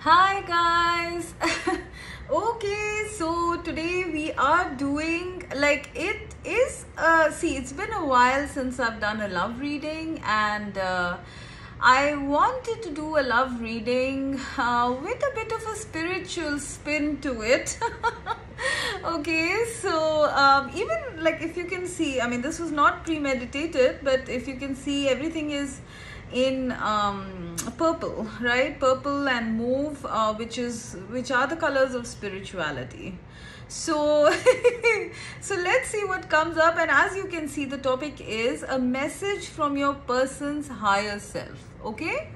Hi guys. Okay, so today we are doing it's been a while since I've done a love reading, and I wanted to do a love reading with a bit of a spiritual spin to it. Okay, so even like if you can see, I mean, this was not premeditated, but if you can see, everything is in purple, right? Purple and mauve, which are the colors of spirituality. So so let's see what comes up. And as you can see, the topic is a message from your person's higher self. Okay,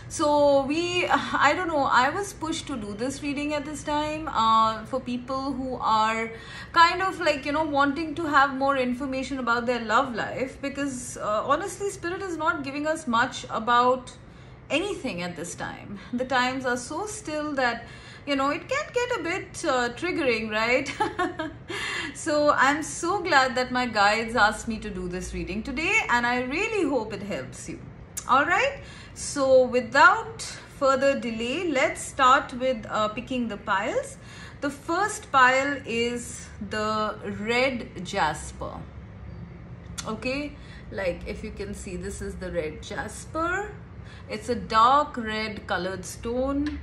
so I don't know, I was pushed to do this reading at this time for people who are kind of like, wanting to have more information about their love life, because honestly, spirit is not giving us much about anything at this time. The times are so still that it can get a bit triggering, right? So I'm so glad that my guides asked me to do this reading today, and I really hope it helps you. All right, so without further delay, let's start with picking the piles. The first pile is the red jasper. Okay, like if you can see, this is the red jasper. It's a dark red colored stone.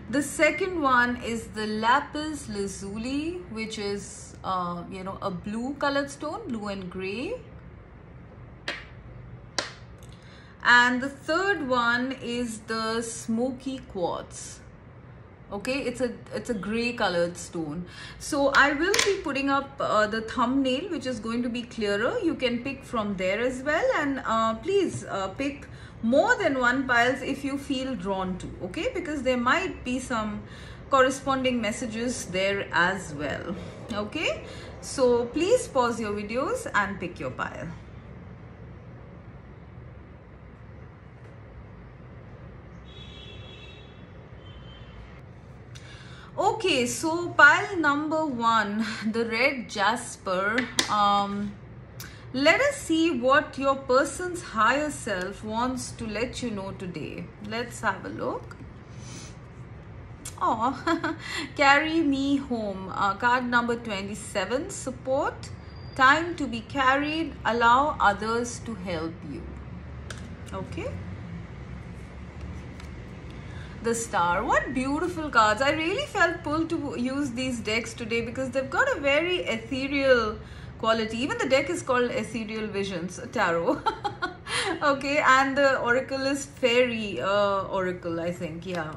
The second one is the lapis lazuli, which is a blue colored stone, blue and gray. And the third one is the smoky quartz. Okay, it's a gray colored stone. So I will be putting up the thumbnail, which is going to be clearer. You can pick from there as well, and please pick more than one piles if you feel drawn to. Okay, because there might be some corresponding messages there as well. Okay, so please pause your videos and pick your pile. Okay, so pile number one, the red jasper. Let us see what your person's higher self wants to let you know today. Let's have a look. Oh, carry me home. Card number 27, support. Time to be carried. Allow others to help you. Okay. The star. What beautiful cards. I really felt pulled to use these decks today because they've got a very ethereal quality. Even the deck is called Ethereal Visions Tarot. Okay, and the oracle is Fairy Oracle, I think. Yeah.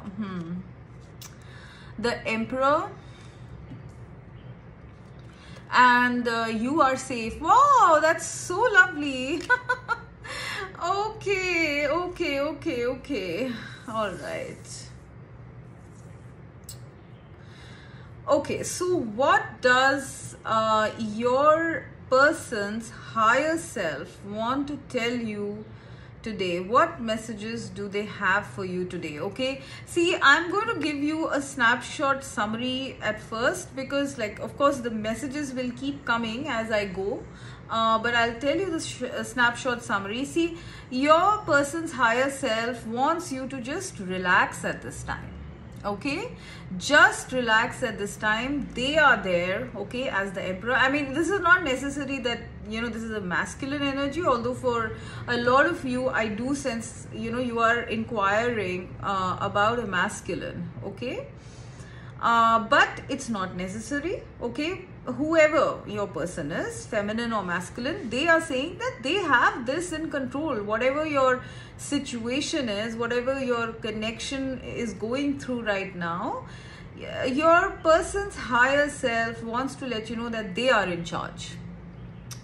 The Emperor. And you are safe. Wow, that's so lovely. Okay. All right. Okay, so what does your person's higher self want to tell you today? What messages do they have for you today? Okay, see, I'm going to give you a snapshot summary at first, because like, of course, the messages will keep coming as I go. But I'll tell you the snapshot summary. See, your person's higher self wants you to just relax at this time. Okay, just relax at this time. They are there, okay, as the Emperor. I mean, this is not necessary that this is a masculine energy, although for a lot of you I do sense you are inquiring about a masculine. Okay, but it's not necessary. Okay, whoever your person is, feminine or masculine, they are saying that they have this in control. Whatever your situation is, whatever your connection is going through right now, your person's higher self wants to let you know that they are in charge.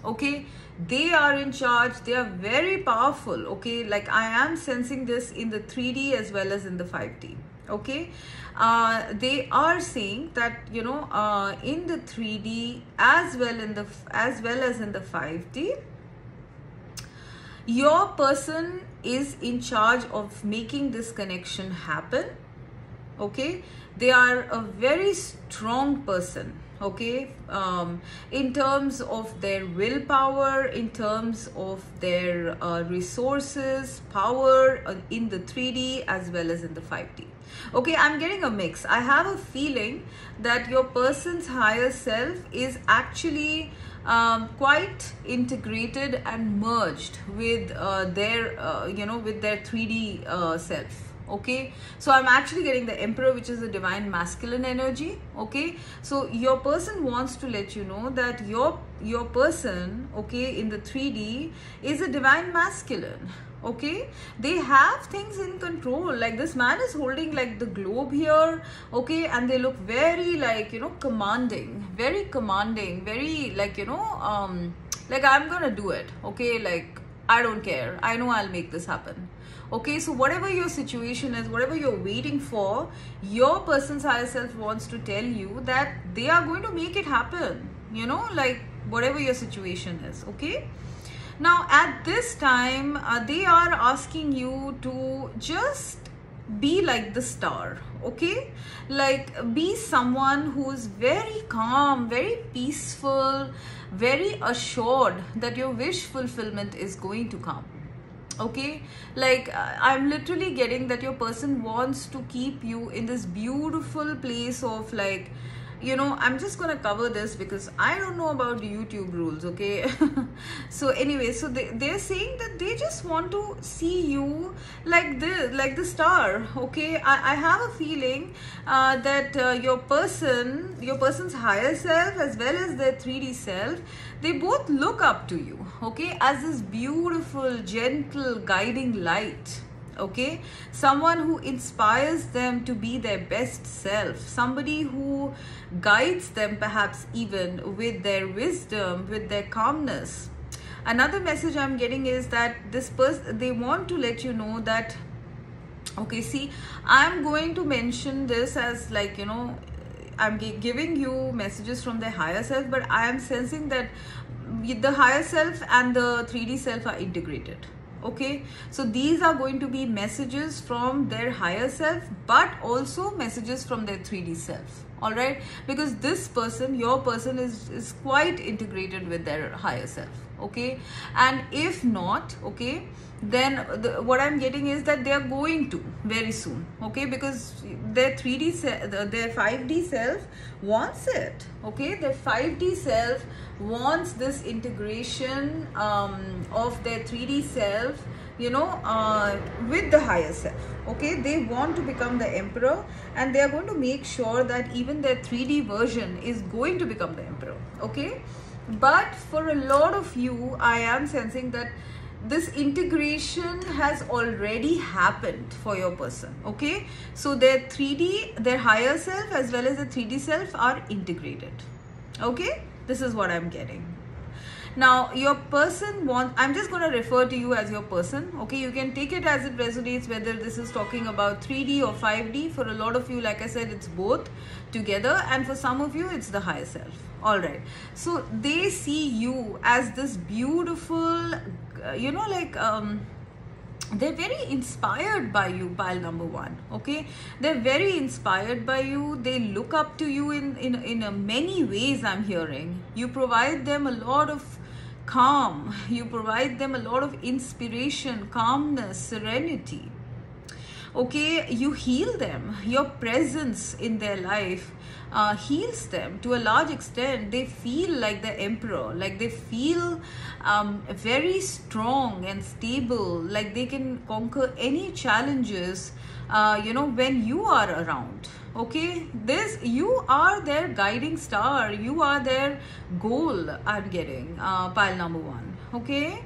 Okay, they are in charge. They are very powerful. Okay, like I am sensing this in the 3D as well as in the 5D. Okay, they are saying that in the 3D as well as in the 5D, your person is in charge of making this connection happen. Okay, they are a very strong person. okay, in terms of their willpower, in terms of their resources, power in the 3D as well as in the 5D. Okay, I'm getting a mix. I have a feeling that your person's higher self is actually quite integrated and merged with their with their 3D self. Okay, so I'm actually getting the Emperor, which is the divine masculine energy. Okay, so your person wants to let you know that your person, okay, in the 3D is a divine masculine. Okay, they have things in control. Like this man is holding like the globe here, okay, and they look very like, you know, commanding, very like, you know, like I'm gonna do it. Okay, like I don't care, I know I'll make this happen. Okay, so whatever your situation is, whatever you're waiting for, your person's higher self wants to tell you that they are going to make it happen, you know, like whatever your situation is. Okay, now at this time they are asking you to just be like the star. Okay, like be someone who's very calm, very peaceful, very assured that your wish fulfillment is going to come. Okay, like I'm literally getting that your person wants to keep you in this beautiful place of like, you know, I'm just gonna cover this because I don't know about YouTube rules. Okay, so anyway, so they're saying that they just want to see you like the star. Okay, I have a feeling that your person's higher self as well as their 3D self, they both look up to you, okay, as this beautiful, gentle, guiding light. Okay, someone who inspires them to be their best self, somebody who guides them perhaps even with their wisdom, with their calmness. Another message I'm getting is that this person, they want to let you know that, okay, see, I'm going to mention this as like, you know, I'm giving you messages from their higher self, but I am sensing that the higher self and the 3D self are integrated. Okay, so these are going to be messages from their higher self, but also messages from their 3D self. All right, because this person, your person is quite integrated with their higher self. Okay, and if not, okay, then what I'm getting is that they are going to very soon. Okay, because their 3D their 5D self wants it. Okay, their 5D self wants this integration of their 3D self, you know, with the higher self. Okay, they want to become the Emperor, and they are going to make sure that even their 3D version is going to become the Emperor. Okay, but for a lot of you, I am sensing that this integration has already happened for your person. Okay, so their 3D, their higher self as well as the 3D self are integrated. Okay, this is what I'm getting. Now your person wants, I'm just going to refer to you as your person. Okay, you can take it as it resonates, whether this is talking about 3D or 5D. For a lot of you, like I said, it's both together, and for some of you it's the higher self. All right, so they see you as this beautiful, you know, like they're very inspired by you, pile number one. Okay, they're very inspired by you. They look up to you in many ways. I'm hearing you provide them a lot of calm, you provide them a lot of inspiration, calmness, serenity. Okay, you heal them. Your presence in their life heals them to a large extent. They feel like the Emperor, like they feel very strong and stable, like they can conquer any challenges, you know, when you are around. Okay, you are their guiding star, you are their goal. I'm getting pile number one. Okay,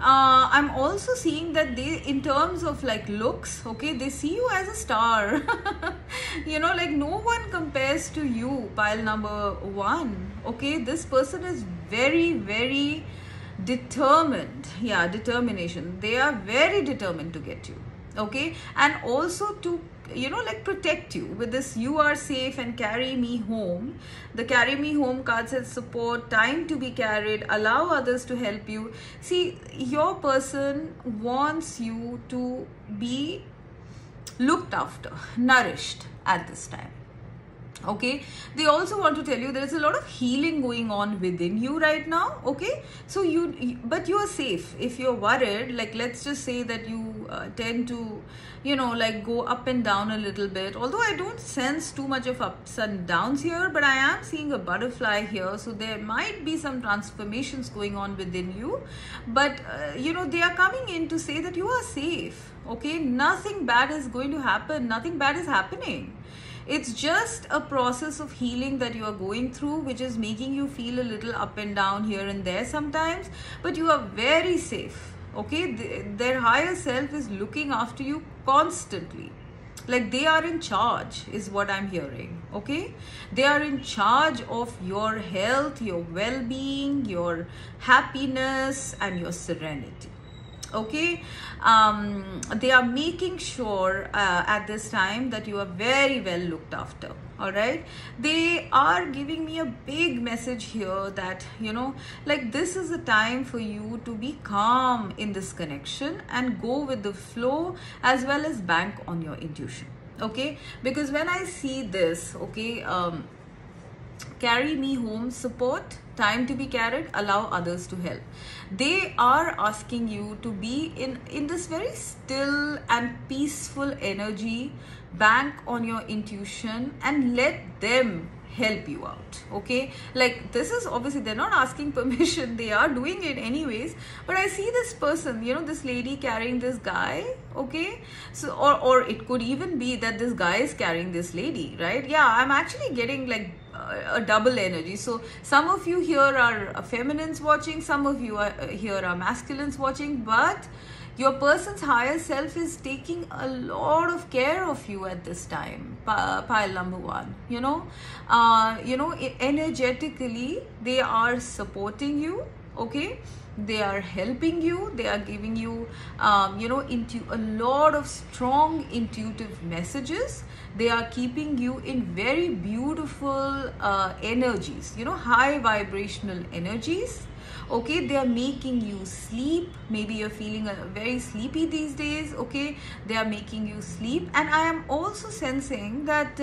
I'm also seeing that they, in terms of like looks, okay, they see you as a star. You know, like no one compares to you, pile number one. Okay, this person is very, very determined. Yeah, determination. They are very determined to get you. Okay, and also to, you know, like protect you with this you are safe and carry me home. The carry me home card says support, time to be carried, allow others to help you. See, your person wants you to be looked after, nourished at this time. Okay, they also want to tell you there is a lot of healing going on within you right now. Okay, so but you are safe. If you're worried, like let's just say that you tend to, you know, like go up and down a little bit, although I don't sense too much of ups and downs here, but I am seeing a butterfly here, so there might be some transformations going on within you. But you know, they are coming in to say that you are safe. Okay, nothing bad is going to happen, nothing bad is happening. It's just a process of healing that you are going through, which is making you feel a little up and down here and there sometimes, but you are very safe. Okay, their higher self is looking after you constantly. Like they are in charge is what I'm hearing. Okay, they are in charge of your health, your well-being, your happiness, and your serenity. Okay, they are making sure at this time that you are very well looked after. All right, they are giving me a big message here that, you know, like this is a time for you to be calm in this connection and go with the flow, as well as bank on your intuition. Okay, because when I see this, okay, carry me home support, time to be carried, allow others to help. They are asking you to be in this very still and peaceful energy, bank on your intuition and let them help you out. Okay, like this is obviously they're not asking permission, they are doing it anyways. But I see this person, you know, this lady carrying this guy. Okay, so or it could even be that this guy is carrying this lady, right? Yeah, I'm actually getting like a double energy. So some of you here are feminines watching, some of you are here are masculines watching, but your person's higher self is taking a lot of care of you at this time. Pile number one, you know, energetically they are supporting you. Okay, they are helping you, they are giving you you know, into a lot of strong intuitive messages. They are keeping you in very beautiful energies, you know, high vibrational energies. Okay, they are making you sleep. Maybe you're feeling very sleepy these days. Okay, they are making you sleep. And I am also sensing that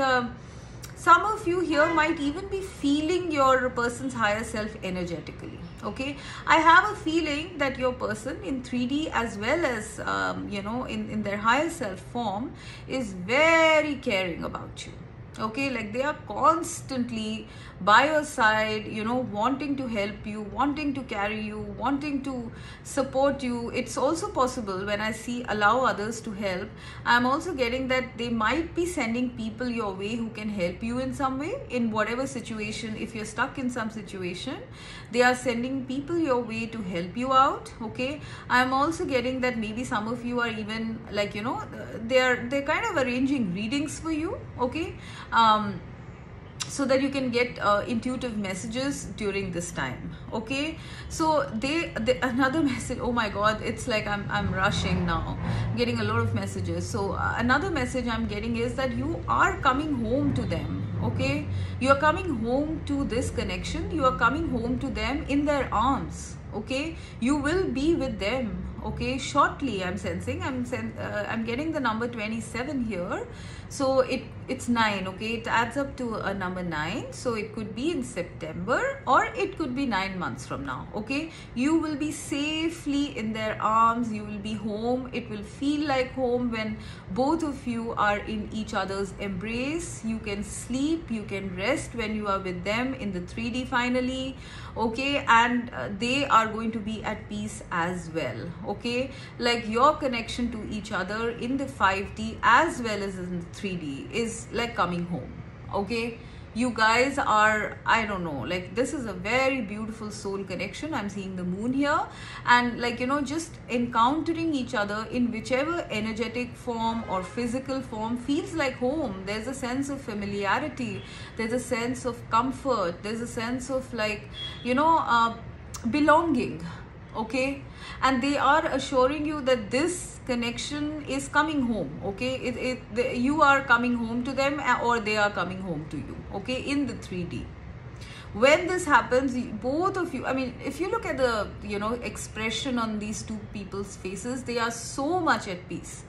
some of you here might even be feeling your person's higher self energetically. Okay, I have a feeling that your person in 3D as well as you know, in their higher self form is very caring about you. Okay, like they are constantly by your side, you know, wanting to help you, wanting to carry you, wanting to support you. It's also possible when I see allow others to help, I'm also getting that they might be sending people your way who can help you in some way, in whatever situation. If you're stuck in some situation, they are sending people your way to help you out. Okay, I'm also getting that maybe some of you are even like, you know, they're kind of arranging readings for you. Okay, so that you can get intuitive messages during this time. Okay, so they another message, oh my god, it's like I'm rushing now, getting a lot of messages. So another message I'm getting is that you are coming home to them. Okay, you are coming home to this connection, you are coming home to them in their arms. Okay, you will be with them. Okay, shortly. I'm sensing, I'm getting the number 27 here, so it's 9. Okay, it adds up to a number 9, so it could be in September or it could be 9 months from now. Okay, you will be safely in their arms, you will be home. It will feel like home when both of you are in each other's embrace. You can sleep, you can rest when you are with them in the 3D finally. Okay, and they are going to be at peace as well. Okay, like your connection to each other in the 5D as well as in the 3D is like coming home. Okay, you guys are, I don't know, like this is a very beautiful soul connection. I'm seeing the moon here, and like, you know, just encountering each other in whichever energetic form or physical form feels like home. There's a sense of familiarity, there's a sense of comfort, there's a sense of like, you know, belonging. Okay, and they are assuring you that this connection is coming home. Okay, you are coming home to them or they are coming home to you. Okay, in the 3D. When this happens, both of you, I mean, if you look at the, you know, expression on these two people's faces, they are so much at peace.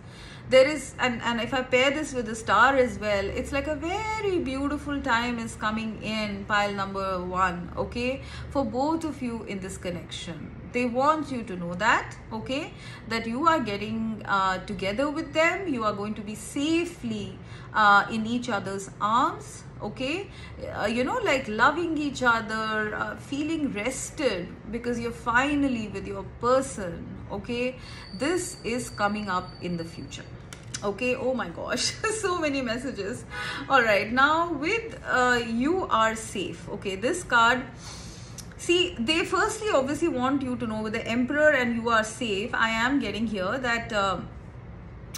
there is, and if I pair this with the star as well, it's like a very beautiful time is coming in, pile number 1, okay, for both of you in this connection. They want you to know that, okay, that you are getting together with them. You are going to be safely in each other's arms, okay, you know, like loving each other, feeling rested because you're finally with your person, okay. This is coming up in the future, okay. Oh my gosh, so many messages. All right, now with you are safe, okay, this card, see, they firstly obviously want you to know with the Emperor and you are safe. I am getting here that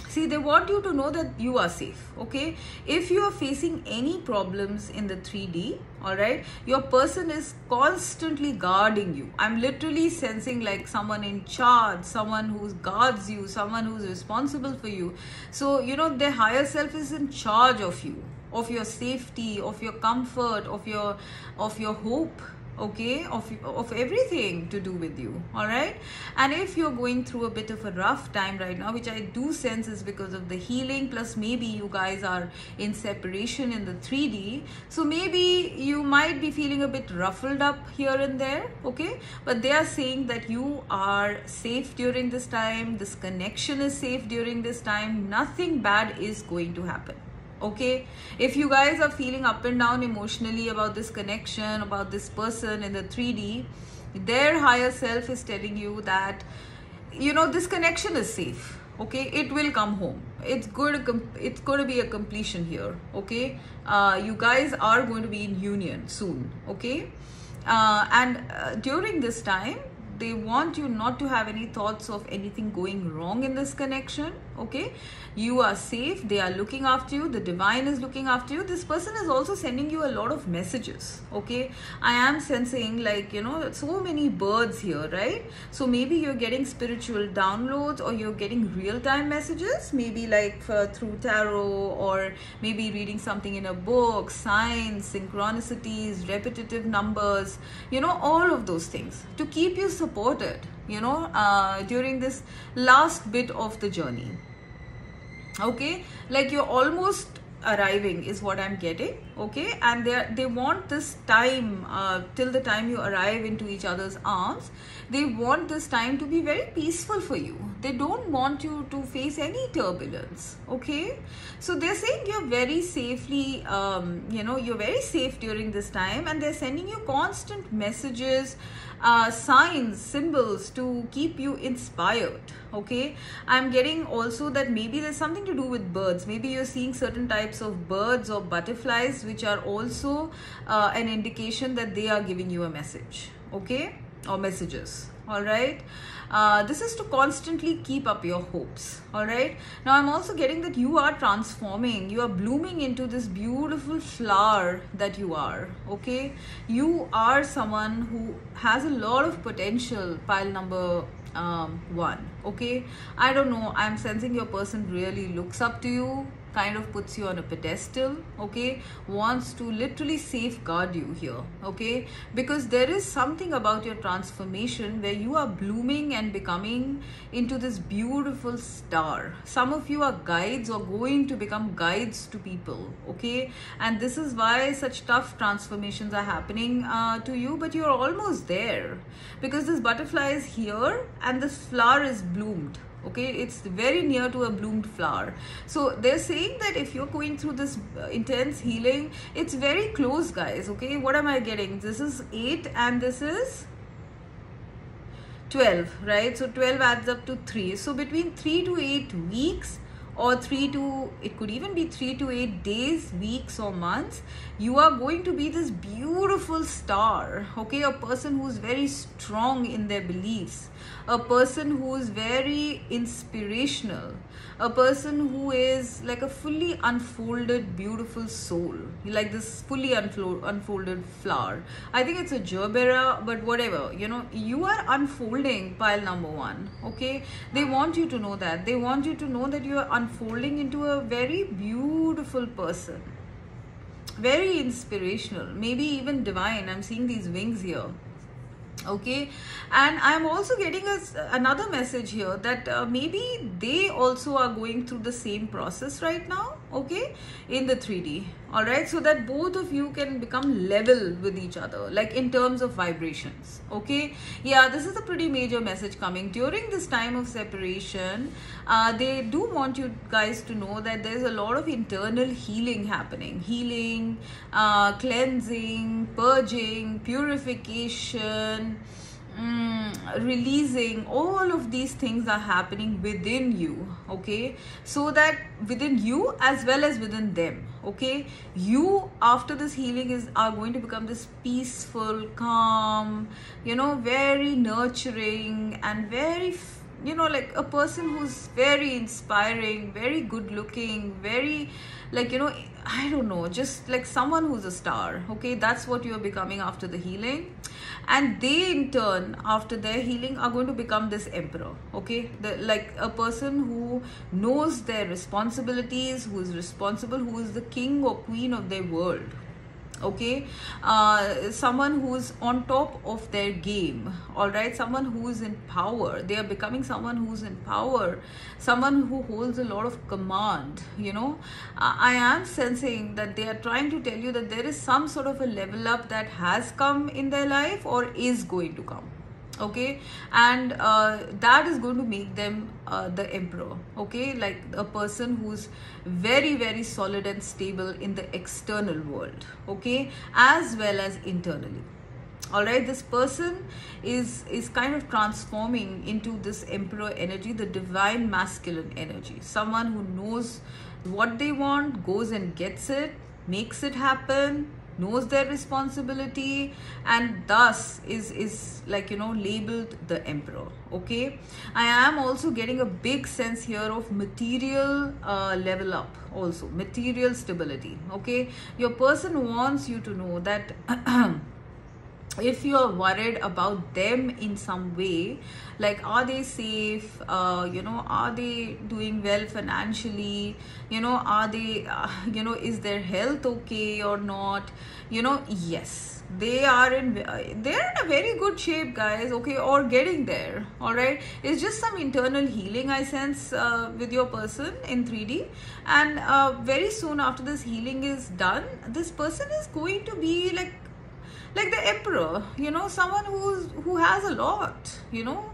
see, they want you to know that you are safe, okay. If you are facing any problems in the 3D, all right, your person is constantly guarding you. I'm literally sensing like someone in charge, someone who guards you, someone who's responsible for you. So, you know, their higher self is in charge of you, of your safety, of your comfort, of your hope, okay, of everything to do with you, all right. And if you're going through a bit of a rough time right now, which I do sense is because of the healing, plus maybe you guys are in separation in the 3D, so maybe you might be feeling a bit ruffled up here and there, okay, but they are saying that you are safe during this time. This connection is safe during this time. Nothing bad is going to happen, okay. If you guys are feeling up and down emotionally about this connection, about this person in the 3D, their higher self is telling you that, you know, this connection is safe, okay. It will come home. It's going to be a completion here, okay. You guys are going to be in union soon, okay. And during this time, they want you not to have any thoughts of anything going wrong in this connection, okay. You are safe. They are looking after you. The divine is looking after you. This person is also sending you a lot of messages, okay. I am sensing like, you know, so many birds here, right? So maybe you're getting spiritual downloads, or you're getting real-time messages, maybe like through tarot, or maybe reading something in a book, signs, synchronicities, repetitive numbers, you know, all of those things to keep you supported, you know, during this last bit of the journey, okay. Like you're almost arriving is what I'm getting, okay. And they want this time till the time you arrive into each other's arms, they want this time to be very peaceful for you. They don't want you to face any turbulence, okay. So they're saying you're very safely, you know, you're very safe during this time, and they're sending you constant messages, signs, symbols to keep you inspired, okay. I'm getting also that maybe there's something to do with birds. Maybe you're seeing certain types of birds or butterflies, which are also an indication that they are giving you a message, okay, or messages, all right. This is to constantly keep up your hopes, all right. Now I'm also getting that you are transforming, you are blooming into this beautiful flower that you are, okay. You are someone who has a lot of potential, pile number 1, okay. I don't know, I'm sensing your person really looks up to you, kind of puts you on a pedestal, okay, wants to literally safeguard you here, okay, because there is something about your transformation where you are blooming and becoming into this beautiful star. Some of you are guides or going to become guides to people, okay, and this is why such tough transformations are happening to you, but you're almost there because this butterfly is here and this flower is bloomed, okay. It's very near to a bloomed flower. So they're saying that if you're going through this intense healing, it's very close, guys, okay. What am I getting? This is 8 and this is 12, right? So 12 adds up to 3. So between 3 to 8 weeks, or it could even be 3 to 8 days, weeks or months, you are going to be this beautiful star, okay. A person who's very strong in their beliefs, a person who is very inspirational, a person who is like a fully unfolded beautiful soul, like this fully unfolded flower. I think it's a gerbera, but whatever, you know, you are unfolding, pile number 1, okay. They want you to know that. They want you to know that you are unfolding into a very beautiful person, very inspirational, maybe even divine. I'm seeing these wings here, Okay, and I'm also getting another message here that maybe they also are going through the same process right now, okay, in the 3D. All right, so that both of you can become level with each other, like in terms of vibrations. Okay, yeah, this is a pretty major message coming during this time of separation. They do want you guys to know that there's a lot of internal healing happening, healing, cleansing, purging, purification, releasing. All of these things are happening within you, okay, so that within you as well as within them, okay, you after this healing are going to become this peaceful, calm, you know, very nurturing and very, you know, like a person who's very inspiring, very good looking, very, like, you know, I don't know, just like someone who's a star. Okay, that's what you're becoming after the healing. And they in turn after their healing are going to become this emperor. Okay, like a person who knows their responsibilities, who is responsible, who is the king or queen of their world. Okay, someone who's on top of their game. All right, someone who is in power. They are becoming someone who's in power, someone who holds a lot of command, you know. I am sensing that they are trying to tell you that there is some sort of a level up that has come in their life or is going to come. Okay, and that is going to make them the emperor. Okay, like a person who's very, very solid and stable in the external world, okay, as well as internally. All right, this person is kind of transforming into this emperor energy, the divine masculine energy, someone who knows what they want, goes and gets it, makes it happen, knows their responsibility, and thus is like, you know, labeled the emperor. Okay, I am also getting a big sense here of material level up, also material stability. Okay, your person wants you to know that if you are worried about them in some way, like are they safe, you know, are they doing well financially, you know, are they you know, is their health okay or not, you know, yes, they are in a very good shape, guys. Okay, or getting there. All right, it's just some internal healing I sense with your person in 3D, and very soon after this healing is done, this person is going to be like the emperor, you know, someone who has a lot, you know,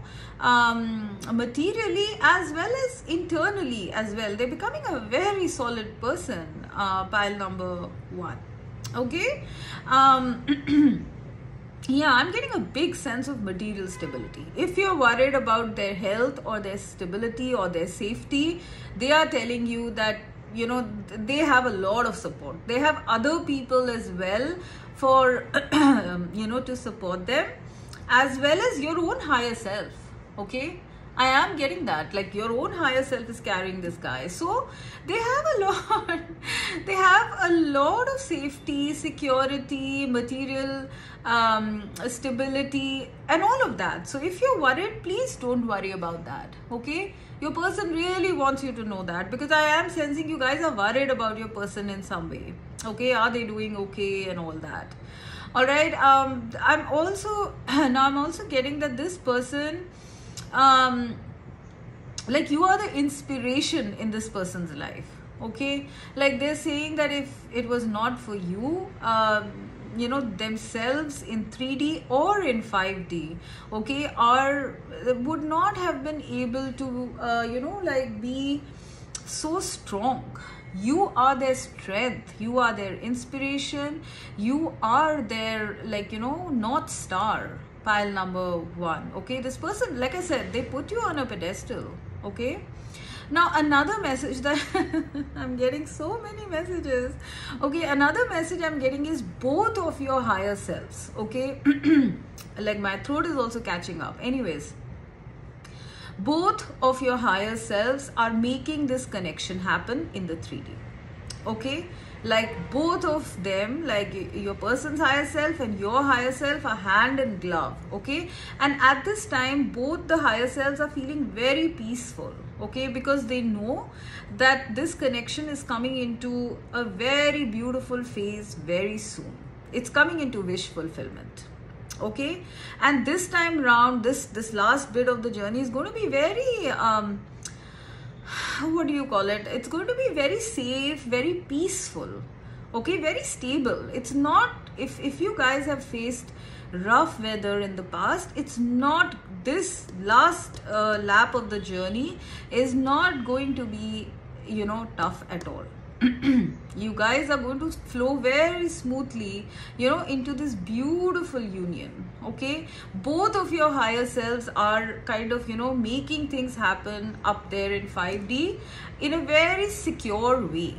materially as well as internally as well. They're becoming a very solid person, pile number 1. Okay, yeah, I'm getting a big sense of material stability. If you're worried about their health or their stability or their safety, they are telling you that, you know, they have a lot of support. They have other people as well for you know, to support them, as well as your own higher self. Okay, I am getting that, like your own higher self is carrying this guy. So they have a lot they have a lot of safety, security, material stability and all of that. So if you're worried, please don't worry about that. Okay, your person really wants you to know that, because I am sensing you guys are worried about your person in some way. Okay, are they doing okay and all that. All right, I'm also now I'm also getting that this person, like you are the inspiration in this person's life. Okay, like they're saying that if it was not for you, you know, themselves in 3D or in 5D, okay, would not have been able to you know, like be so strong. You are their strength, you are their inspiration, you are their, like, you know, North Star, pile number 1. Okay, this person, like I said, they put you on a pedestal. Okay, now another message that I'm getting so many messages. Okay, another message I'm getting is both of your higher selves. Okay, like my throat is also catching up. Anyways, both of your higher selves are making this connection happen in the 3D. Okay, like both of them, like your person's higher self and your higher self are hand in glove. Okay, and at this time both the higher selves are feeling very peaceful. Okay, because they know that this connection is coming into a very beautiful phase very soon. It's coming into wish fulfillment. Okay, and this time round, this last bit of the journey is going to be very what do you call it, it's going to be very safe, very peaceful, okay, very stable. It's not, if you guys have faced rough weather in the past, it's not, this last lap of the journey is not going to be, you know, tough at all. You guys are going to flow very smoothly, you know, into this beautiful union. Okay, both of your higher selves are kind of, you know, making things happen up there in 5D in a very secure way.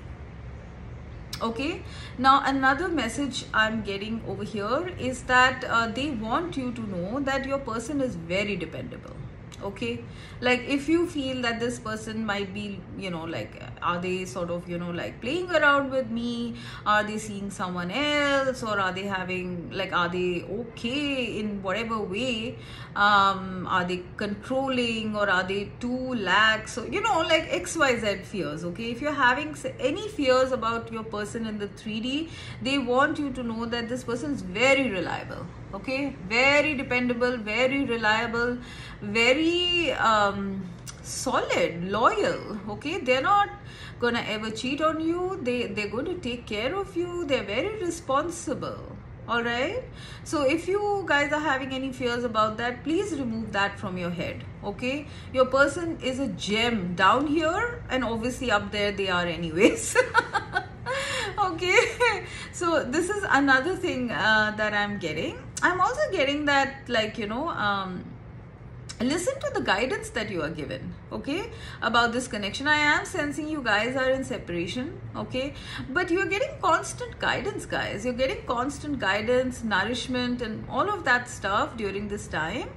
Okay, now another message I'm getting over here is that they want you to know that your person is very dependable. Okay, like if you feel that this person might be, you know, like, are they sort of, you know, like playing around with me, are they seeing someone else, or are they having, like, are they okay in whatever way, are they controlling, or are they too lax, so, you know, like XYZ fears. Okay, if you're having any fears about your person in the 3D, they want you to know that this person is very reliable. Okay, very dependable, very reliable, very solid, loyal. Okay, they're not gonna ever cheat on you. They're going to take care of you. They're very responsible. All right, so if you guys are having any fears about that, please remove that from your head. Okay, your person is a gem down here, and obviously up there they are anyways. Okay, so this is another thing that I'm getting. I'm also getting that, like, you know, listen to the guidance that you are given, okay, about this connection. I am sensing you guys are in separation, okay, but you're getting constant guidance, guys. You're getting constant guidance, nourishment, and all of that stuff during this time.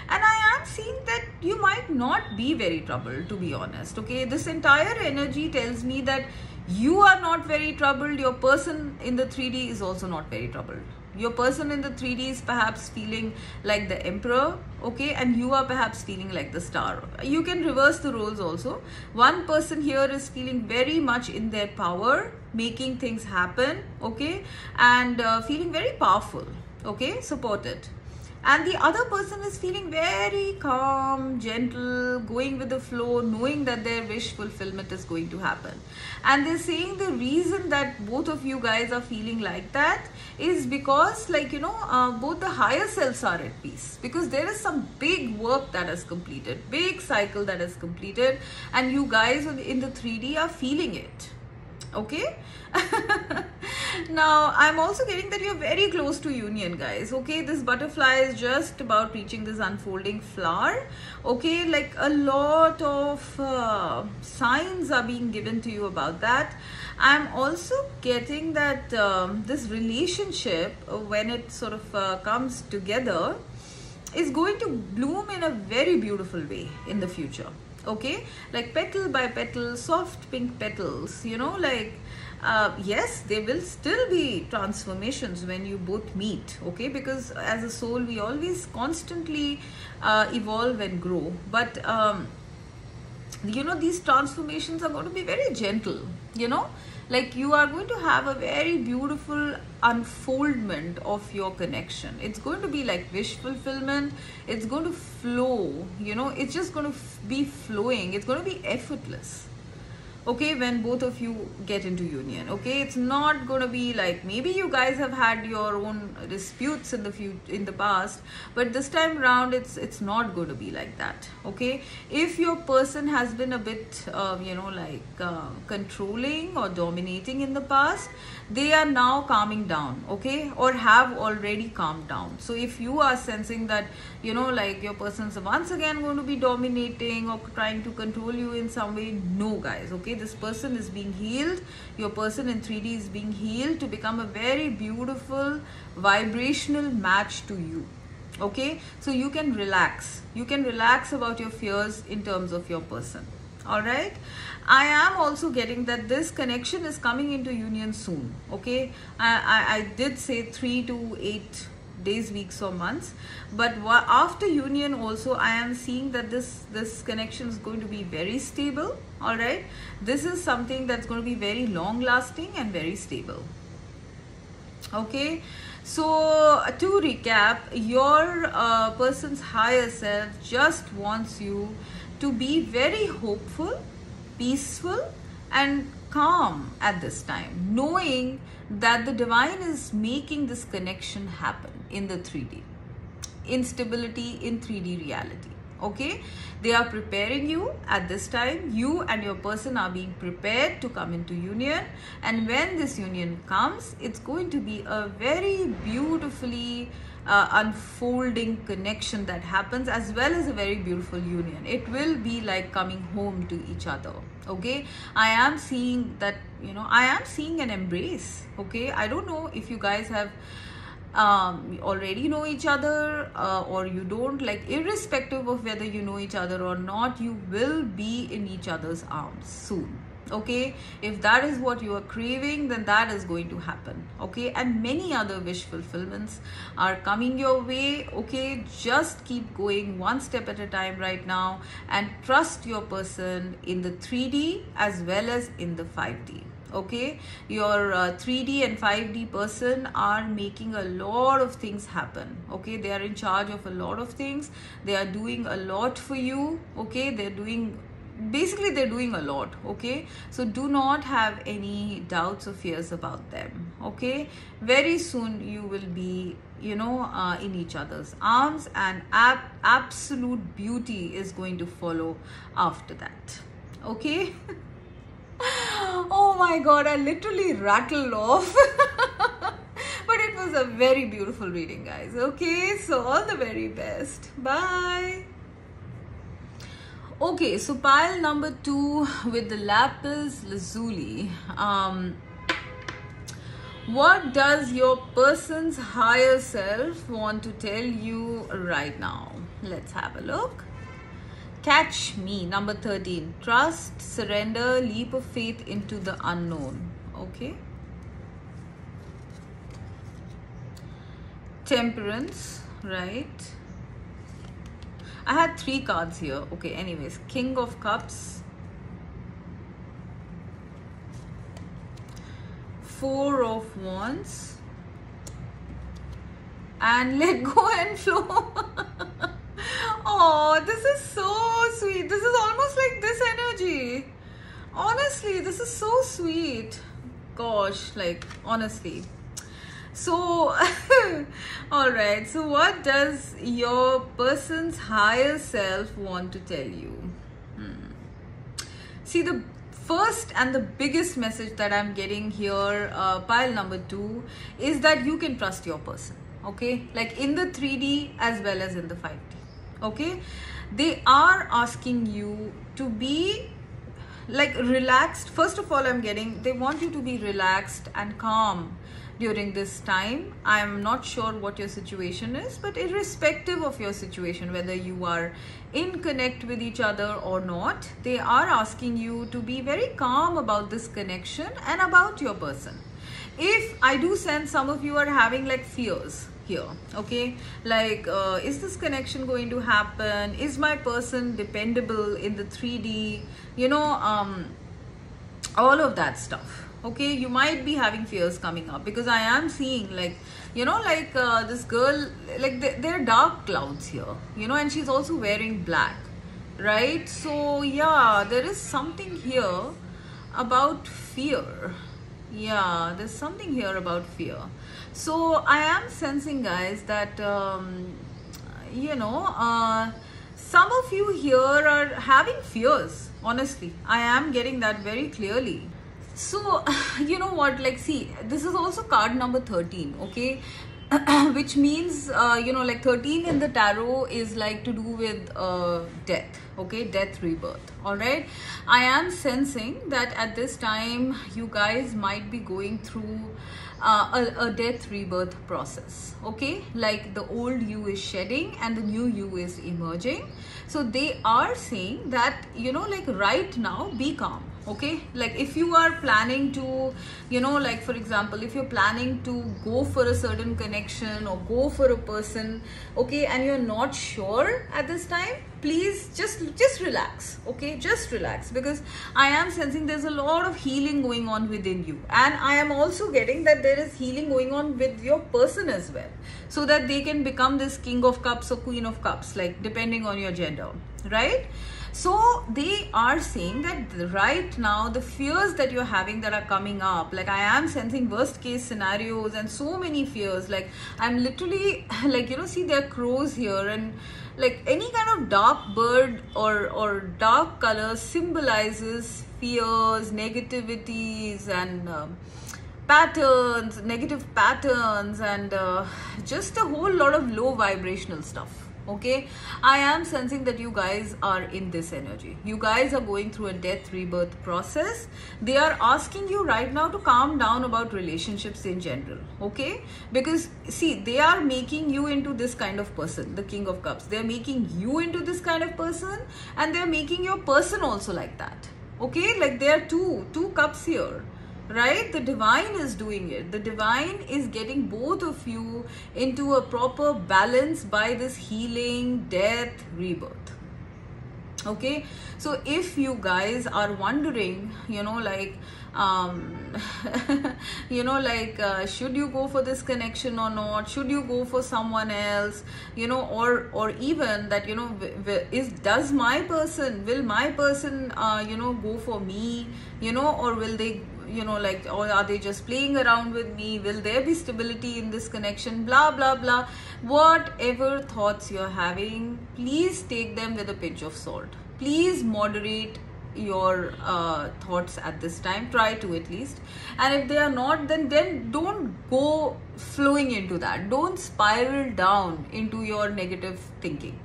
And I am seeing that you might not be very troubled, to be honest. Okay, this entire energy tells me that you are not very troubled. Your person in the 3D is also not very troubled. Your person in the 3D is perhaps feeling like the emperor, okay, and you are perhaps feeling like the star. You can reverse the roles also. One person here is feeling very much in their power, making things happen, okay, and feeling very powerful, okay, supported. And the other person is feeling very calm, gentle, going with the flow, knowing that their wish fulfillment is going to happen. And they're saying the reason that both of you guys are feeling like that is because, like, you know, both the higher selves are at peace, because there is some big work that is completed, big cycle that is completed, and you guys in the 3D are feeling it. Okay. Now I'm also getting that you're very close to union, guys. Okay, this butterfly is just about reaching this unfolding flower. Okay, like a lot of signs are being given to you about that. I'm also getting that this relationship, when it sort of comes together, is going to bloom in a very beautiful way in the future. Okay, like petal by petal, soft pink petals, you know, like yes, there will still be transformations when you both meet, okay, because as a soul we always constantly evolve and grow, but you know, these transformations are going to be very gentle, you know, like you are going to have a very beautiful unfoldment of your connection. It's going to be like wish fulfillment. It's going to flow, you know, it's just going to be flowing. It's going to be effortless. Okay, when both of you get into union. Okay, it's not going to be like, maybe you guys have had your own disputes in the past, but this time around it's not going to be like that. Okay, if your person has been a bit you know, like controlling or dominating in the past, they are now calming down, okay, or have already calmed down. So if you are sensing that, you know, like your person's once again going to be dominating or trying to control you in some way, no, guys. Okay, this person is being healed. Your person in 3D is being healed to become a very beautiful vibrational match to you. Okay, so you can relax. You can relax about your fears in terms of your person. All right, I am also getting that this connection is coming into union soon. Okay, I did say 3 to 8 days, weeks or months, but after union also I am seeing that this connection is going to be very stable. All right, this is something that's going to be very long lasting and very stable. Okay, so to recap, your person's higher self just wants you to be very hopeful, peaceful, and calm at this time, knowing that the divine is making this connection happen in the 3D, instability in 3D reality. Okay, they are preparing you at this time. You and your person are being prepared to come into union, and when this union comes, it's going to be a very beautifully unfolding connection that happens, as well as a very beautiful union. It will be like coming home to each other. Okay, I am seeing that, you know, I am seeing an embrace. Okay, I don't know if you guys have already know each other or you don't, like irrespective of whether you know each other or not, you will be in each other's arms soon. Okay, if that is what you are craving, then that is going to happen. Okay, and many other wish fulfillments are coming your way. Okay, just keep going one step at a time right now, and trust your person in the 3D as well as in the 5D. Okay, your 3D and 5D person are making a lot of things happen. Okay, they are in charge of a lot of things. They are doing a lot for you. Okay, they're doing a lot. Okay, so do not have any doubts or fears about them. Okay, very soon you will be, you know, in each other's arms, and absolute beauty is going to follow after that. Okay. Oh my god, I literally rattled off. But it was a very beautiful reading, guys. Okay, so all the very best. Bye. Okay, so pile number 2 with the lapis lazuli. What does your person's higher self want to tell you right now? Let's have a look. Catch me, number 13. Trust, surrender, leap of faith into the unknown. Okay. Temperance, right? I had 3 cards here. Okay, anyways. King of Cups. 4 of Wands. And let go and flow. Oh, this is so sweet. This is almost like this energy. Honestly, this is so sweet. Gosh, like, honestly. So, alright. So, what does your person's higher self want to tell you? See, the first and the biggest message that I'm getting here, pile number 2, is that you can trust your person. Okay, like in the 3D as well as in the 5D. Okay, they are asking you to be like relaxed. First of all, I'm getting, they want you to be relaxed and calm during this time. I'm not sure what your situation is, but irrespective of your situation, whether you are in connect with each other or not, they are asking you to be very calm about this connection and about your person. If I do sense some of you are having like fears here, okay, like is this connection going to happen? Is my person dependable in the 3D? You know, all of that stuff. Okay, you might be having fears coming up, because I am seeing like, you know, like this girl, like there are dark clouds here, you know, and she's also wearing black, right? So yeah, there is something here about fear. Yeah, there's something here about fear. So I am sensing, guys, that you know, some of you here are having fears. Honestly, I am getting that very clearly. So you know what, like, see, this is also card number 13. Okay, which means you know, like 13 in the tarot is like to do with death. Okay, death, rebirth. All right, I am sensing that at this time you guys might be going through a death rebirth process. Okay, like the old you is shedding and the new you is emerging. So they are saying that, you know, like right now, be calm. Okay, like if you are planning to, you know, like for example, if you're planning to go for a certain connection or go for a person, okay, and you're not sure at this time, please just relax, okay? Just relax, because I am sensing there's a lot of healing going on within you, and I am also getting that there is healing going on with your person as well, so that they can become this King of Cups or Queen of Cups, like depending on your gender, right? So they are saying that right now the fears that you're having that are coming up, like I am sensing worst case scenarios and so many fears, like I'm literally like, you know, see there are crows here, and like any kind of dark bird or dark color symbolizes fears, negativities, and patterns, negative patterns, and just a whole lot of low vibrational stuff. Okay, I am sensing that you guys are in this energy. You guys are going through a death rebirth process. They are asking you right now to calm down about relationships in general, okay? Because see, they are making you into this kind of person, the King of Cups. They are making you into this kind of person, and they are making your person also like that, okay? Like there are two cups here, right? The divine is doing it. The divine is getting both of you into a proper balance by this healing, death, rebirth. Okay, so if you guys are wondering, you know, like you know, like should you go for this connection or not, should you go for someone else, you know, or even that, you know, will my person you know, go for me, you know, or will they, you know, like, or are they just playing around with me, will there be stability in this connection, blah blah blah. Whatever thoughts you're having, please take them with a pinch of salt. Please moderate your thoughts at this time. Try to, at least. And if they are not, then don't go flowing into that. Don't spiral down into your negative thinking,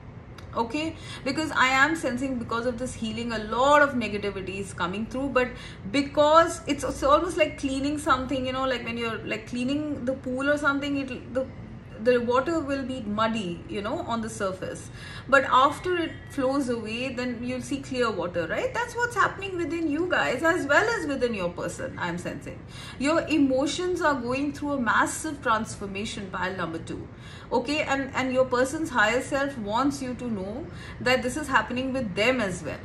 okay? Because I am sensing, because of this healing, a lot of negativity is coming through. But because it's almost like cleaning something, you know, like when you're like cleaning the pool or something, the water will be muddy, you know, on the surface, but after it flows away, then you'll see clear water, right? That's what's happening within you guys as well as within your person. I'm sensing your emotions are going through a massive transformation, pile number 2, okay? And your person's higher self wants you to know that this is happening with them as well,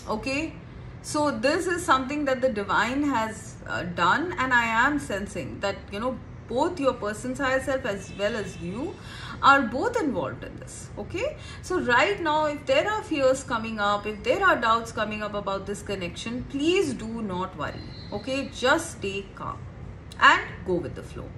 okay? So this is something that the divine has done, and I am sensing that, you know, both your person's higher self as well as you are both involved in this, okay? So right now, if there are fears coming up, if there are doubts coming up about this connection, please do not worry, okay? Just stay calm and go with the flow,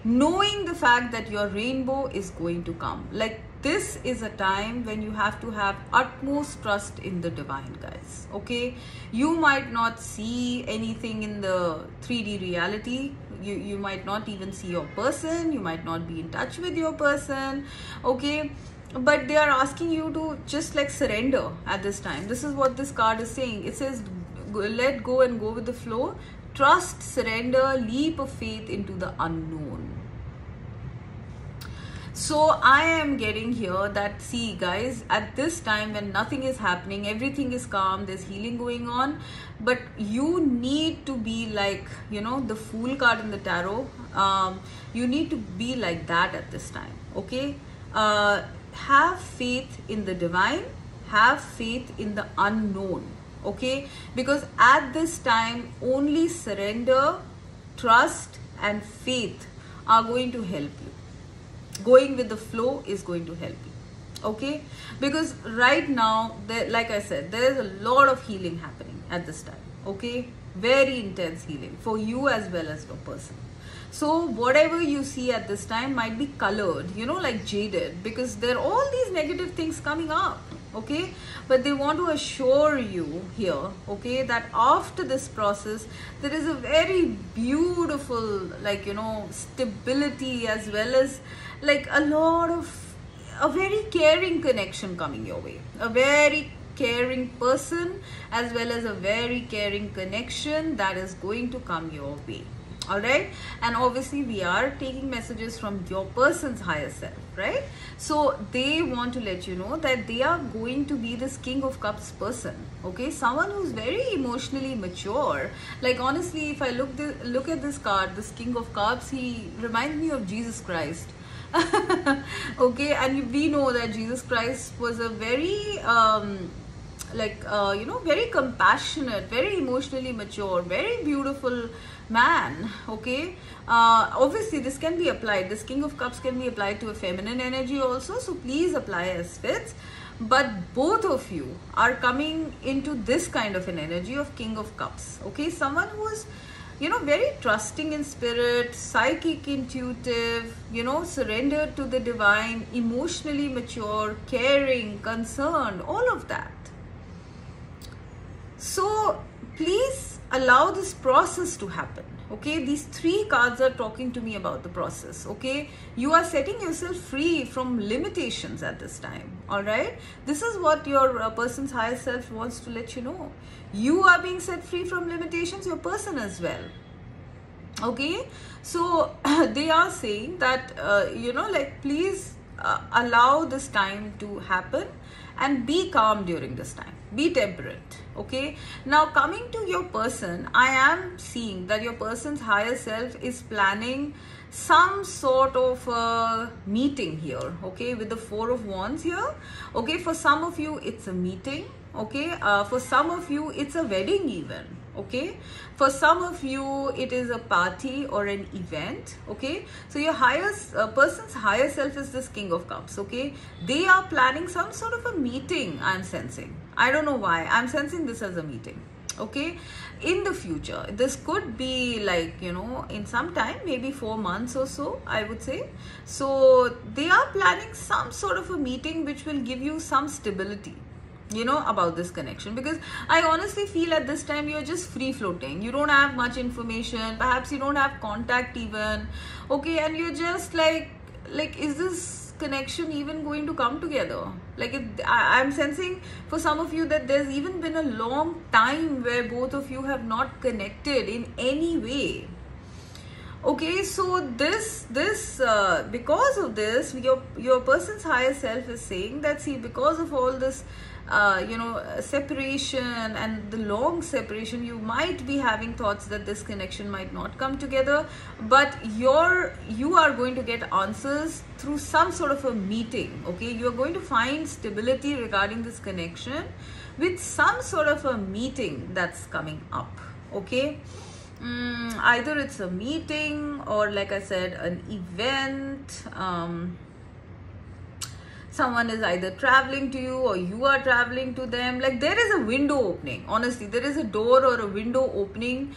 knowing the fact that your rainbow is going to come. Like, this is a time when you have to have utmost trust in the divine, guys, okay? You might not see anything in the 3D reality. You might not even see your person. You might not be in touch with your person, okay? But they are asking you to just like surrender at this time. This is what this card is saying. It says, let go and go with the flow. Trust, surrender, leap of faith into the unknown. So I am getting here that, see guys, at this time when nothing is happening, everything is calm, there's healing going on, but you need to be like, you know, the Fool card in the tarot. You need to be like that at this time, okay? Have faith in the divine, have faith in the unknown, okay? Because at this time, only surrender, trust and faith are going to help you. Going with the flow is going to help you, okay? Because right now, like I said, there is a lot of healing happening at this time, okay? Very intense healing for you as well as your person. So whatever you see at this time might be colored, you know, like jaded, because there are all these negative things coming up, okay? But they want to assure you here, okay, that after this process, there is a very beautiful, like, you know, stability as well as like a very caring connection coming your way. A very caring person as well as a very caring connection that is going to come your way. All right, and obviously we are taking messages from your person's higher self, right? So they want to let you know that they are going to be this King of Cups person, okay? Someone who's very emotionally mature. Like, honestly, if I look at this card, this King of Cups, he reminds me of Jesus Christ. Okay, and we know that Jesus Christ was a very very compassionate, very emotionally mature, very beautiful man. Okay, obviously this can be applied, this King of Cups can be applied to a feminine energy also, so please apply as fits. But both of you are coming into this kind of an energy of King of Cups. Okay, someone who is, you know, very trusting in spirit, psychic, intuitive, you know, surrendered to the divine, emotionally mature, caring, concerned, all of that. So please allow this process to happen. Okay, these three cards are talking to me about the process. Okay, you are setting yourself free from limitations at this time. All right, this is what your person's higher self wants to let you know. You are being set free from limitations, your person as well. Okay, so they are saying that please allow this time to happen and be calm during this time, be temperate. Okay, now coming to your person, I am seeing that your person's higher self is planning some sort of a meeting here. Okay, with the Four of Wands here. Okay, for some of you it's a meeting. Okay, for some of you it's a wedding even. Okay, for some of you it is a party or an event. Okay, so your person's higher self is this King of Cups. Okay, they are planning some sort of a meeting. I'm sensing, I don't know why I'm sensing this as a meeting. Okay, in the future, this could be like, you know, in some time, maybe 4 months or so, I would say. So they are planning some sort of a meeting which will give you some stability, you know, about this connection, because I honestly feel at this time you're just free floating. You don't have much information, perhaps you don't have contact even. Okay, and you're just like is this connection even going to come together? Like I'm sensing for some of you that there's even been a long time where both of you have not connected in any way. Okay, so this because of this, your person's higher self is saying that, see, because of all this separation and the long separation, you might be having thoughts that this connection might not come together, but you are going to get answers through some sort of a meeting. Okay, you're going to find stability regarding this connection with some sort of a meeting that's coming up. Okay, either it's a meeting or, like I said, an event. Someone is either traveling to you or you are traveling to them. Like there is a window opening. Honestly, there is a door or a window opening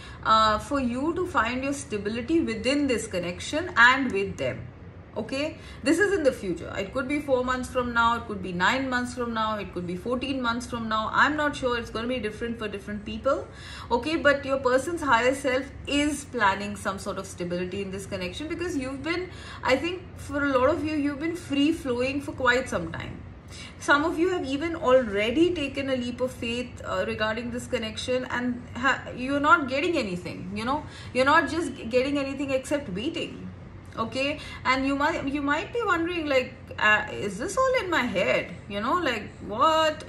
for you to find your stability within this connection and with them. Okay, this is in the future. It could be 4 months from now, it could be 9 months from now, it could be 14 months from now. I'm not sure, it's going to be different for different people. Okay, but your person's higher self is planning some sort of stability in this connection, because you've been, I think for a lot of you, you've been free flowing for quite some time. Some of you have even already taken a leap of faith regarding this connection, and you're not getting anything, you know, you're not just getting anything except waiting. Okay, and you might be wondering, like, is this all in my head? You know, like, what?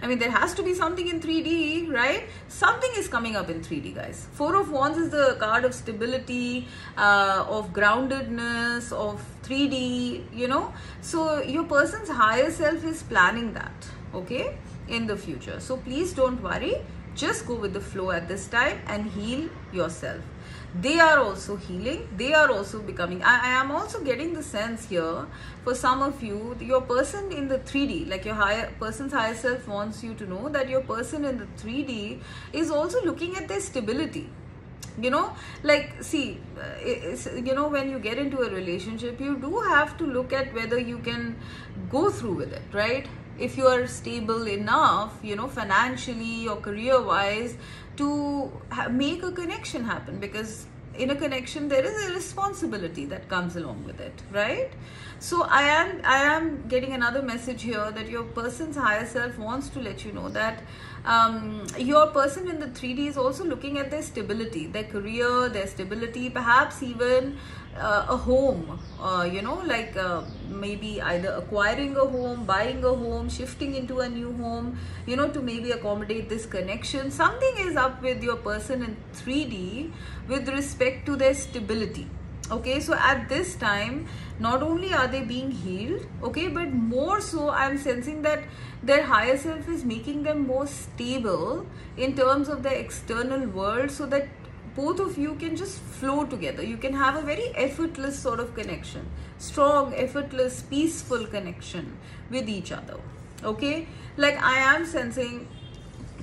I mean, there has to be something in 3D, right? Something is coming up in 3D, guys. Four of Wands is the card of stability, of groundedness, of 3D, you know. So your person's higher self is planning that, okay, in the future. So please don't worry. Just go with the flow at this time and heal yourself. They are also healing. They are also becoming. I am also getting the sense here for some of you, your person in the 3D, like your person's higher self wants you to know that your person in the 3D is also looking at their stability. You know, like, see, you know, when you get into a relationship, you do have to look at whether you can go through with it, right? If you are stable enough, you know, financially or career wise, to make a connection happen, because in a connection there is a responsibility that comes along with it, right? So I am getting another message here that your person's higher self wants to let you know that your person in the 3D is also looking at their stability, their career, their stability, perhaps even a home, you know, like maybe either acquiring a home, buying a home, shifting into a new home, you know, to maybe accommodate this connection. Something is up with your person in 3D with respect to their stability. Okay, so at this time, not only are they being healed, okay, but more so I'm sensing that their higher self is making them more stable in terms of the external world, so that both of you can just flow together. You can have a very effortless sort of connection, strong, effortless, peaceful connection with each other. Okay, like I am sensing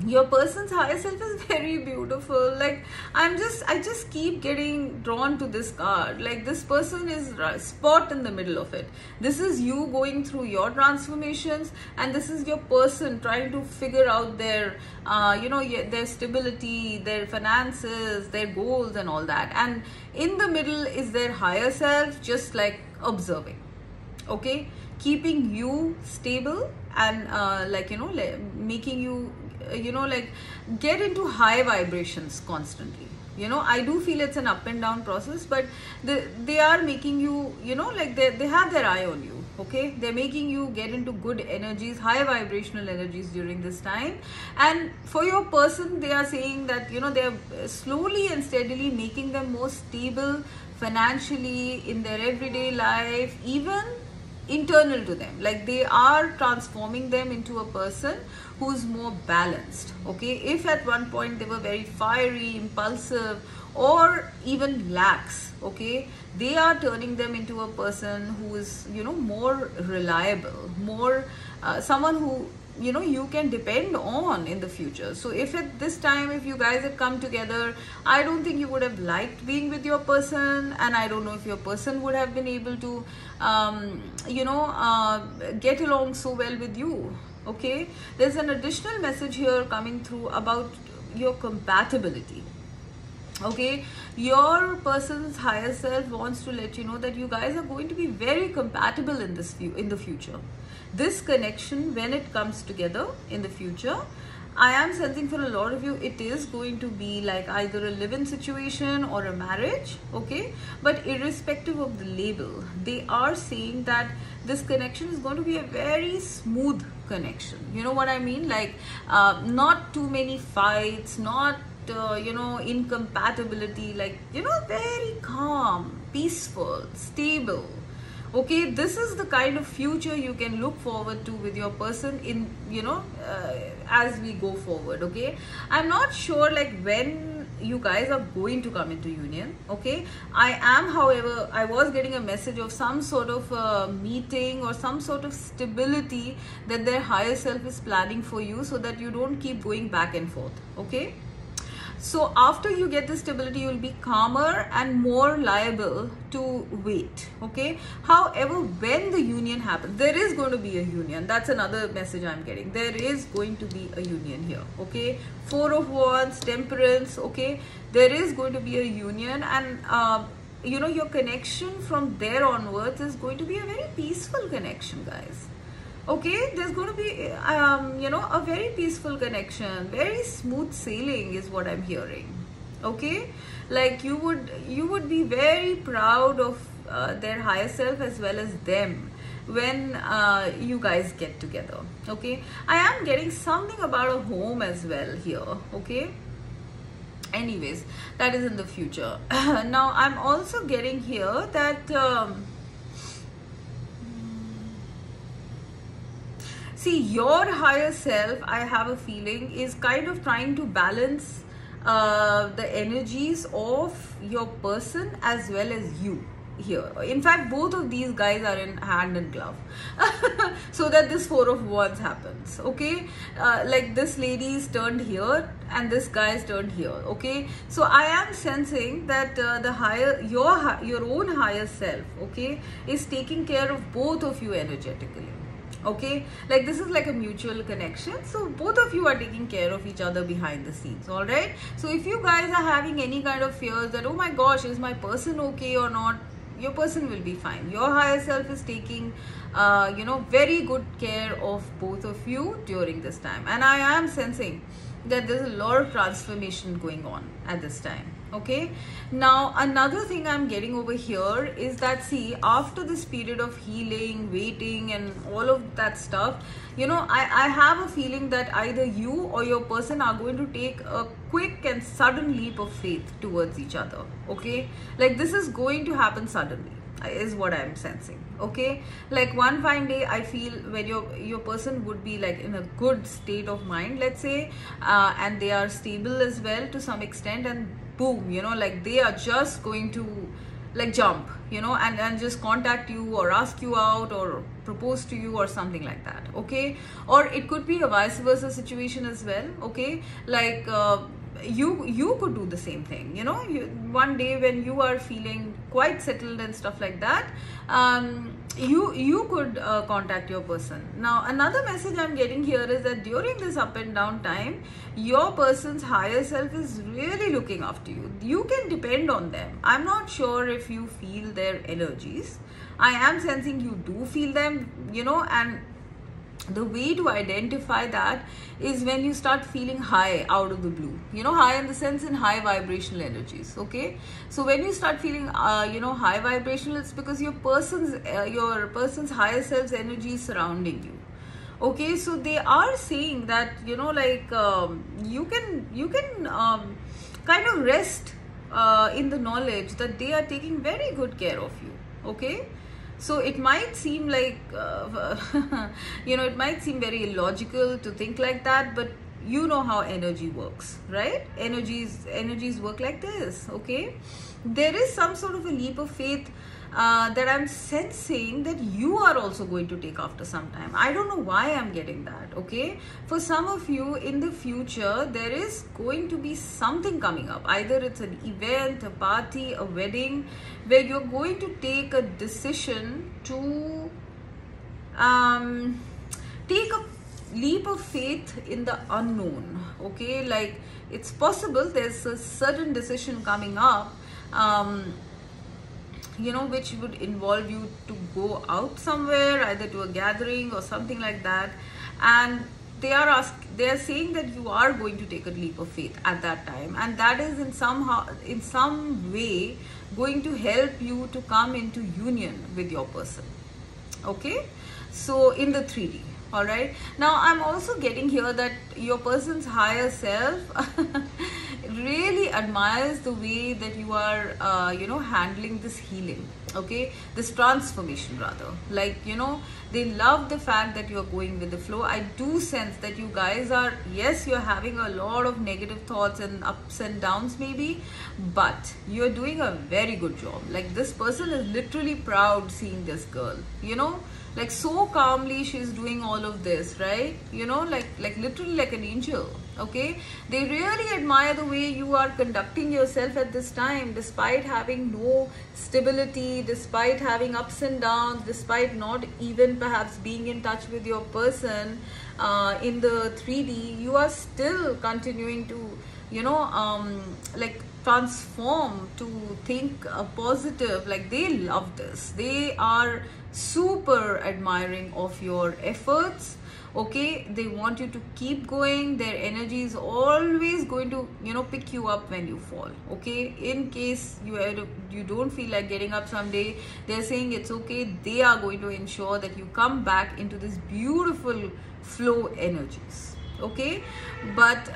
your person's higher self is very beautiful. Like I just keep getting drawn to this card. Like this person is spot in the middle of it. This is you going through your transformations, and this is your person trying to figure out their their stability, their finances, their goals and all that. And in the middle is their higher self, just like observing, okay, keeping you stable and making you like get into high vibrations constantly. I do feel it's an up and down process, but they are making you, like they have their eye on you. Okay, they're making you get into good energies, high vibrational energies during this time. And for your person, they are saying that they're slowly and steadily making them more stable financially in their everyday life, even internal to them. Like they are transforming them into a person who's more balanced. Okay, if at one point they were very fiery, impulsive, or even lax, okay, they are turning them into a person who is more reliable, more someone who you can depend on in the future. So if at this time, if you guys had come together, I don't think you would have liked being with your person, and I don't know if your person would have been able to get along so well with you. Okay, there's an additional message here coming through about your compatibility. Okay, your person's higher self wants to let you know that you guys are going to be very compatible in the future. This connection, when it comes together in the future, I am sensing for a lot of you, it is going to be like either a live-in situation or a marriage. Okay, but irrespective of the label, they are saying that this connection is going to be a very smooth connection. You know what I mean? Like not too many fights, not incompatibility, like very calm, peaceful, stable. Okay, this is the kind of future you can look forward to with your person in as we go forward. Okay, I'm not sure like when you guys are going to come into union. Okay, I am, however, I was getting a message of some sort of meeting or some sort of stability that their higher self is planning for you, so that you don't keep going back and forth. Okay, so after you get the stability, you will be calmer and more liable to wait. Okay, however, when the union happens, there is going to be a union. That's another message I'm getting. There is going to be a union here. Okay, 4 of Wands, Temperance. Okay, there is going to be a union, and your connection from there onwards is going to be a very peaceful connection, guys. Okay, there's going to be a very peaceful connection, very smooth sailing is what I'm hearing. Okay, like you would be very proud of their higher self as well as them when you guys get together. Okay, I am getting something about a home as well here. Okay, anyways, that is in the future. Now I'm also getting here that see, your higher self, I have a feeling, is kind of trying to balance the energies of your person as well as you here. In fact, both of these guys are in hand and glove so that this 4 of Wands happens. Okay, like this lady is turned here and this guy is turned here. Okay, so I am sensing that your own higher self, okay, is taking care of both of you energetically. Okay, like this is like a mutual connection, so both of you are taking care of each other behind the scenes. All right, so if you guys are having any kind of fears that, oh my gosh, is my person okay or not, your person will be fine. Your higher self is taking very good care of both of you during this time, and I am sensing that there's a lot of transformation going on at this time. Okay, now another thing I'm getting over here is that, see, after this period of healing, waiting and all of that stuff, I have a feeling that either you or your person are going to take a quick and sudden leap of faith towards each other. Okay, like this is going to happen suddenly, is what I'm sensing. Okay, like one fine day I feel when your person would be like in a good state of mind, let's say, and they are stable as well to some extent, and boom, you know, like they are just going to like jump, you know, and just contact you or ask you out or propose to you or something like that. Okay, or it could be a vice versa situation as well. Okay, like you could do the same thing, you know, one day when you are feeling quite settled and stuff like that, you could contact your person. Now another message I'm getting here is that during this up and down time, your person's higher self is really looking after you. You can depend on them. I'm not sure if you feel their energies. I am sensing you do feel them, you know, and the way to identify that is when you start feeling high out of the blue, you know, high in the sense in high vibrational energies. Okay, so when you start feeling you know, high vibrational, it's because your person's higher self's energy is surrounding you. Okay, so they are saying that, you know, like you can kind of rest in the knowledge that they are taking very good care of you. Okay, so it might seem like you know, it might seem very illogical to think like that, but you know how energy works, right? Energies work like this. Okay, there is some sort of a leap of faith that I'm sensing that you are also going to take after some time. I don't know why I'm getting that. Okay, for some of you in the future, there is going to be something coming up. Either it's an event, a party, a wedding, where you're going to take a decision to take a leap of faith in the unknown. Okay, like it's possible there's a certain decision coming up, you know, which would involve you to go out somewhere, either to a gathering or something like that, and they are saying that you are going to take a leap of faith at that time, and that is in some way going to help you to come into union with your person. Okay, so in the 3D. All right, now I'm also getting here that your person's higher self really admires the way that you are you know, handling this healing. Okay, this transformation rather, like, you know, they love the fact that you're going with the flow. I do sense that you guys are, yes, you're having a lot of negative thoughts and ups and downs maybe, but you're doing a very good job. Like this person is literally proud seeing this girl, you know, like so calmly she's doing all of this, right? You know, like literally like an angel. Okay, they really admire the way you are conducting yourself at this time, despite having no stability, despite having ups and downs, despite not even perhaps being in touch with your person in the 3D. You are still continuing to, you know, like transform, to think positive. Like they love this. They are super admiring of your efforts. Okay, they want you to keep going. Their energy is always going to, you know, pick you up when you fall. Okay, in case you don't feel like getting up someday, they're saying it's okay. They are going to ensure that you come back into this beautiful flow energies. Okay, but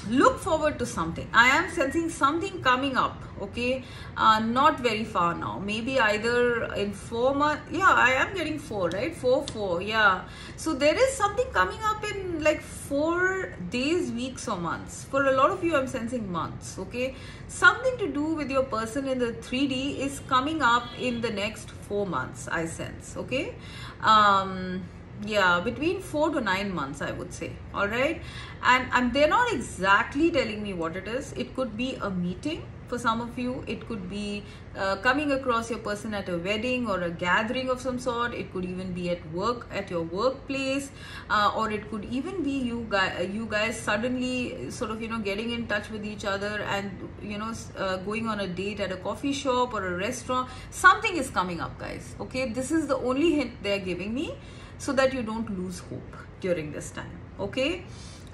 look forward to something. I am sensing something coming up. Okay, not very far now, maybe either in 4 months. Yeah, I am getting 4, right? 4 yeah, so there is something coming up in like 4 days, weeks or months. For a lot of you, I'm sensing months. Okay, something to do with your person in the 3D is coming up in the next 4 months, I sense. Okay, yeah, between 4 to 9 months, I would say. All right, and they're not exactly telling me what it is. It could be a meeting for some of you. It could be coming across your person at a wedding or a gathering of some sort. It could even be at work, at your workplace, or it could even be you guys suddenly sort of, you know, getting in touch with each other and, you know, going on a date at a coffee shop or a restaurant. Something is coming up, guys. Okay, this is the only hint they're giving me, so that you don't lose hope during this time. Okay,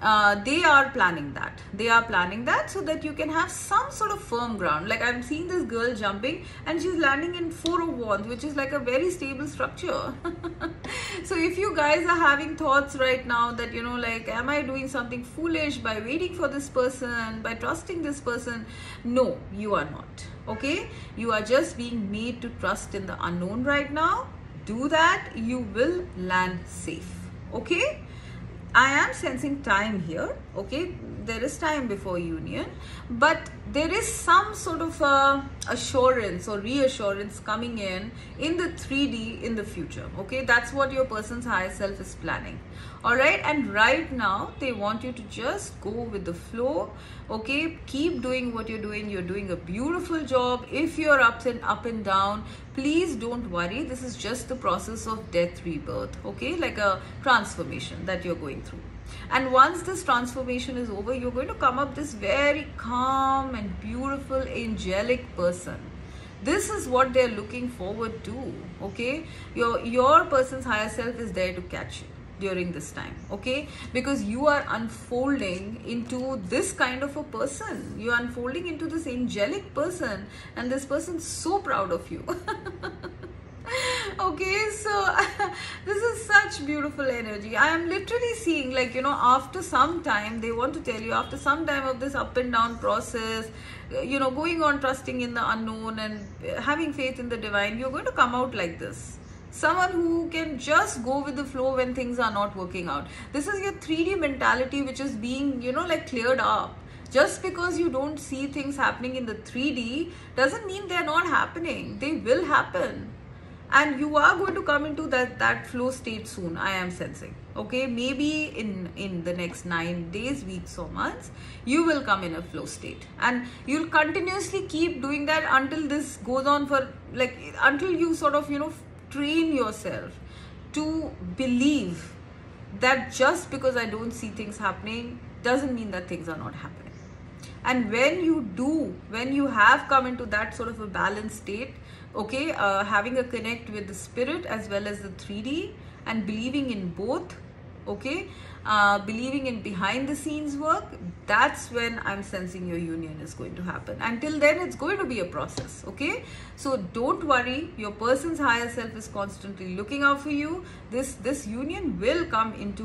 they are planning that. They are planning that so that you can have some sort of firm ground. Like I'm seeing this girl jumping and she's landing in 4 of Wands, which is like a very stable structure. So if you guys are having thoughts right now that, you know, like, am I doing something foolish by waiting for this person, by trusting this person? No, you are not. Okay, you are just being made to trust in the unknown right now. Do that, you will land safe. Okay, I am sensing time here. Okay, there is time before union, but there is some sort of assurance or reassurance coming in the 3D in the future. Okay, that's what your person's higher self is planning. All right, and right now they want you to just go with the flow. Okay, keep doing what you're doing. You're doing a beautiful job. If you're up and down, please don't worry. This is just the process of death, rebirth. Okay, like a transformation that you're going through. And once this transformation is over, you're going to come up this very calm and beautiful angelic person. This is what they're looking forward to. Okay, your person's higher self is there to catch you during this time. Okay, because you are unfolding into this kind of a person. You are unfolding into this angelic person, and this person's so proud of you. Okay, so this is such beautiful energy. I am literally seeing, like, you know, after some time, they want to tell you, after some time of this up and down process, you know, going on trusting in the unknown and having faith in the divine, you're going to come out like this. Someone who can just go with the flow when things are not working out. This is your 3D mentality, which is being, you know, like cleared up. Just because you don't see things happening in the 3D doesn't mean they're not happening. They will happen. And you are going to come into that flow state soon, I am sensing. Okay, maybe in the next 9 days, weeks or months, you will come in a flow state. And you'll continuously keep doing that until this goes on for, like, until you sort of, you know, train yourself to believe that just because I don't see things happening doesn't mean that things are not happening. And when you do, when you have come into that sort of a balanced state, okay, having a connect with the spirit as well as the 3D and believing in both, okay, believing in behind the scenes work, that's when I'm sensing your union is going to happen. Until then, it's going to be a process. Okay, so don't worry, your person's higher self is constantly looking out for you. This union will come into,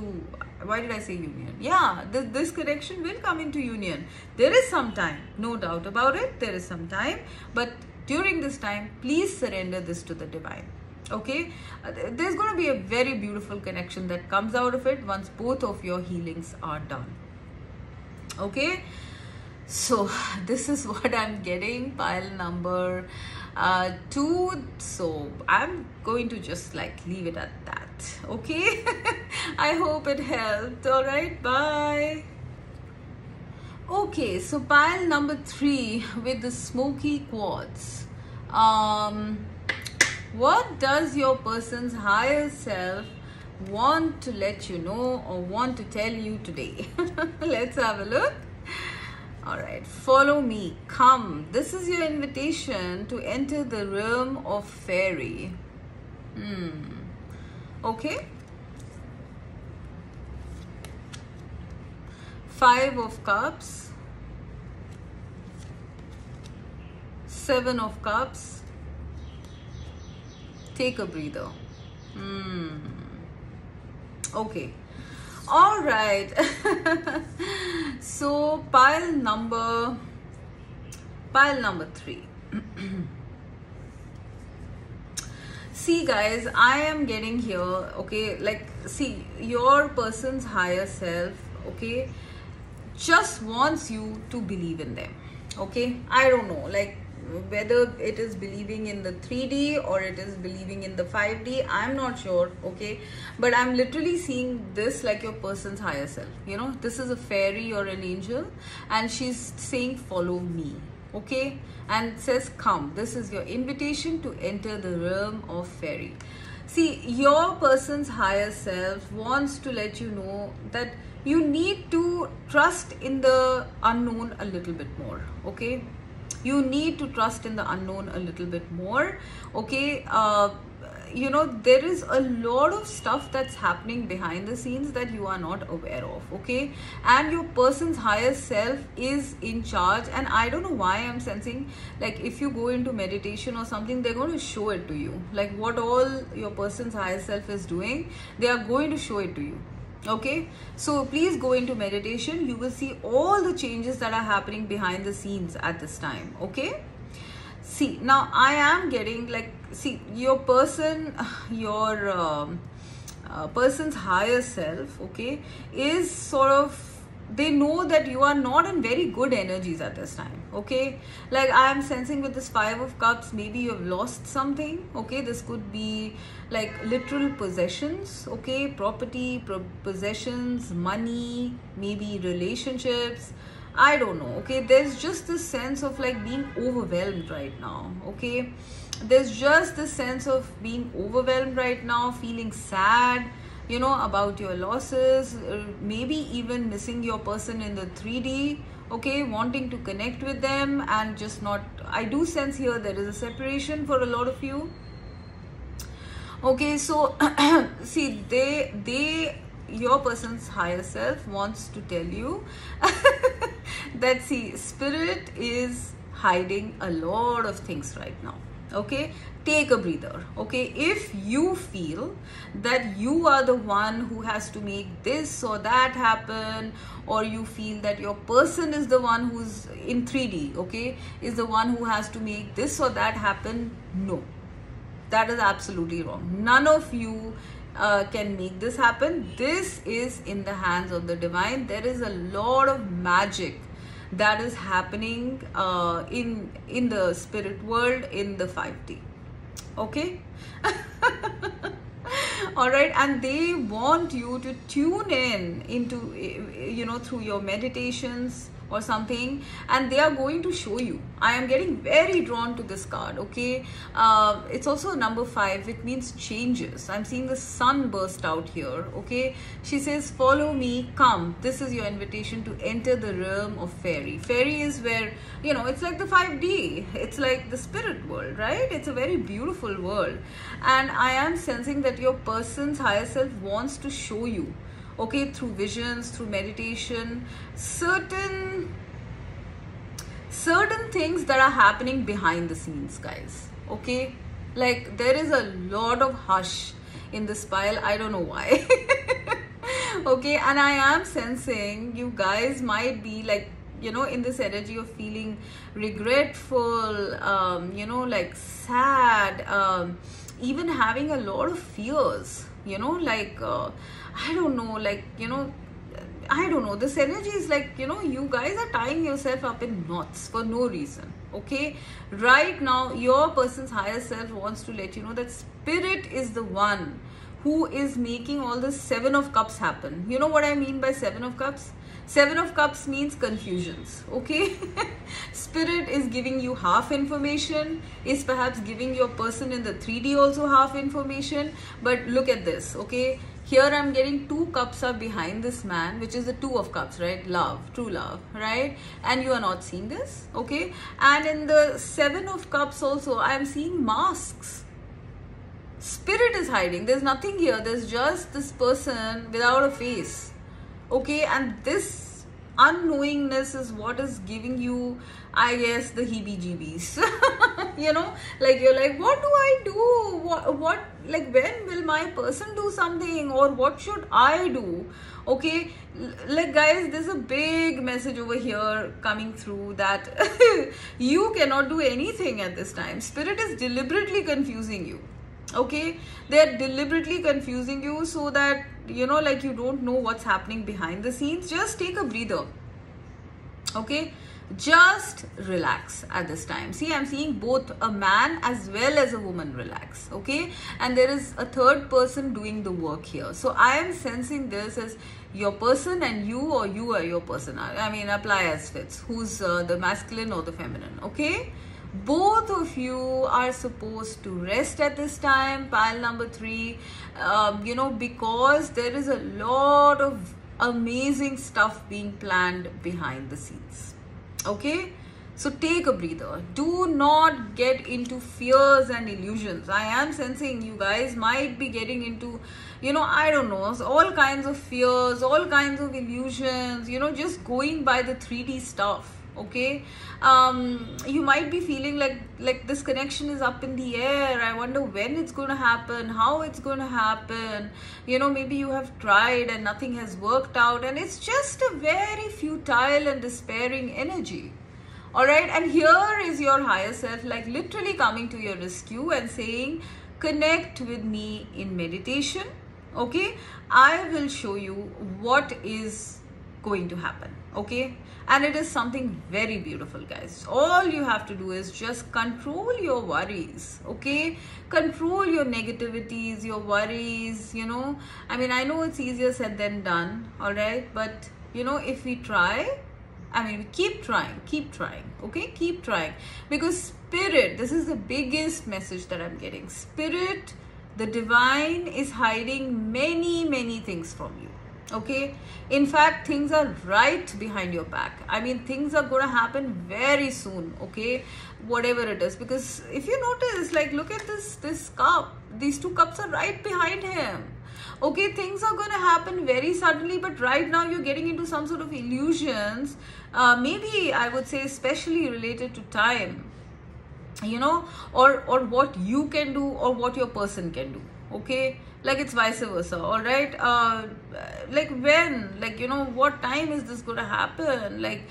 why did I say union? Yeah, this connection will come into union. There is some time, no doubt about it. There is some time, but during this time, please surrender this to the divine. Okay, there's going to be a very beautiful connection that comes out of it once both of your healings are done. Okay, so this is what I'm getting, pile number 2. So I'm going to just like leave it at that. Okay, I hope it helped. All right, bye. Okay, so pile number 3 with the smoky quartz. What does your person's higher self want to let you know or want to tell you today? Let's have a look. All right, follow me, come. This is your invitation to enter the realm of fairy. Okay. 5 of Cups, 7 of Cups. Take a breather. Okay, all right. So pile number 3. See guys, I am getting here, okay, like, see, your person's higher self, okay, just wants you to believe in them. Okay, I don't know, like, whether it is believing in the 3D or it is believing in the 5D, I'm not sure. Okay, but I'm literally seeing this like your person's higher self. You know, this is a fairy or an angel, and she's saying follow me. Okay, and says come. This is your invitation to enter the realm of fairy. See, your person's higher self wants to let you know that you need to trust in the unknown a little bit more. Okay, you need to trust in the unknown a little bit more. Okay, you know, there is a lot of stuff that's happening behind the scenes that you are not aware of, okay? And your person's higher self is in charge. And I don't know why I'm sensing, like, if you go into meditation or something, they're going to show it to you, like what all your person's higher self is doing. They are going to show it to you. Okay, so please go into meditation. You will see all the changes that are happening behind the scenes at this time. Okay, see, now I am getting, like, see, your person, your person's higher self, okay, is sort of, they know that you are not in very good energies at this time. Okay, like I am sensing with this 5 of Cups, maybe you have lost something. Okay, this could be like literal possessions, okay, property, possessions, money, maybe relationships, I don't know. Okay, there's just this sense of like being overwhelmed right now. Okay, there's just this sense of being overwhelmed right now, feeling sad, you know, about your losses, maybe even missing your person in the 3D. Okay, wanting to connect with them and just not, I do sense here there is a separation for a lot of you. Okay, so see, your person's higher self wants to tell you that, see, spirit is hiding a lot of things right now. Okay, take a breather. Okay, if you feel that you are the one who has to make this or that happen, or you feel that your person is the one who's in 3D, okay, is the one who has to make this or that happen, no, that is absolutely wrong. None of you can make this happen. This is in the hands of the divine. There is a lot of magic that is happening in the spirit world, in the 5D. Okay. All right, and they want you to tune in into, you know, through your meditations or something, and they are going to show you. I am getting very drawn to this card. Okay, it's also number 5, which means changes. I'm seeing the sun burst out here. Okay, she says, follow me, come. This is your invitation to enter the realm of fairy. Fairy is where, you know, it's like the 5D, it's like the spirit world, right? It's a very beautiful world, and I am sensing that your person's higher self wants to show you, okay, through visions, through meditation, certain things that are happening behind the scenes, guys. Okay, like there is a lot of hush in this pile. I don't know why. Okay, and I am sensing you guys might be like, you know, in this energy of feeling regretful, you know, like sad, even having a lot of fears, you know, like I don't know, like, you know, I don't know, this energy is like, you know, you guys are tying yourself up in knots for no reason. Okay, right now your person's higher self wants to let you know that spirit is the one who is making all the 7 of Cups happen. You know what I mean by 7 of Cups? 7 of Cups means confusions. Okay, spirit is giving you half information, is perhaps giving your person in the 3D also half information. But look at this. Okay, here I'm getting 2 cups are behind this man, which is the 2 of Cups, right? Love, true love, right? And you are not seeing this. Okay, and in the 7 of Cups also I'm seeing masks. Spirit is hiding. There's nothing here. There's just this person without a face. Okay, and this unknowingness is what is giving you, I guess, the heebie-jeebies. You know, like you're like, what do I do? What, like, when will my person do something, or what should I do? Okay, like guys, there's a big message over here coming through that you cannot do anything at this time. Spirit is deliberately confusing you. Okay, they're deliberately confusing you so that, you know, like you don't know what's happening behind the scenes. Just take a breather. Okay, just relax at this time. See, I'm seeing both a man as well as a woman relax. Okay, and there is a third person doing the work here. So I am sensing this as your person and you, or you are your person. I mean, apply as fits. Who's the masculine or the feminine? Okay, both of you are supposed to rest at this time, pile number 3, you know, because there is a lot of amazing stuff being planned behind the scenes. Okay, So take a breather. Do not get into fears and illusions. I am sensing you guys might be getting into, I don't know, all kinds of fears, all kinds of illusions, just going by the 3D stuff. Okay, you might be feeling like this connection is up in the air. I wonder when it's going to happen, how it's going to happen. Maybe you have tried and nothing has worked out, and it's just a very futile and despairing energy. All right, and here is your higher self, like literally coming to your rescue and saying, connect with me in meditation. Okay, I will show you what is going to happen. Okay, and it is something very beautiful, guys. All you have to do is just control your worries. Okay, control your negativities, your worries. I mean, I know it's easier said than done. All right, but if we try, keep trying, okay? Keep trying, because spirit, this is the biggest message that I'm getting. Spirit, the divine, is hiding many things from you, okay? In fact, things are right behind your back. Things are going to happen very soon, okay? Whatever it is, because if you notice, like, look at this cup. These two cups are right behind him. Okay, things are going to happen very suddenly, but right now you're getting into some sort of illusions, maybe I would say especially related to time, or what you can do or what your person can do. Okay, like it's vice versa. All right, like when, what time is this going to happen? Like,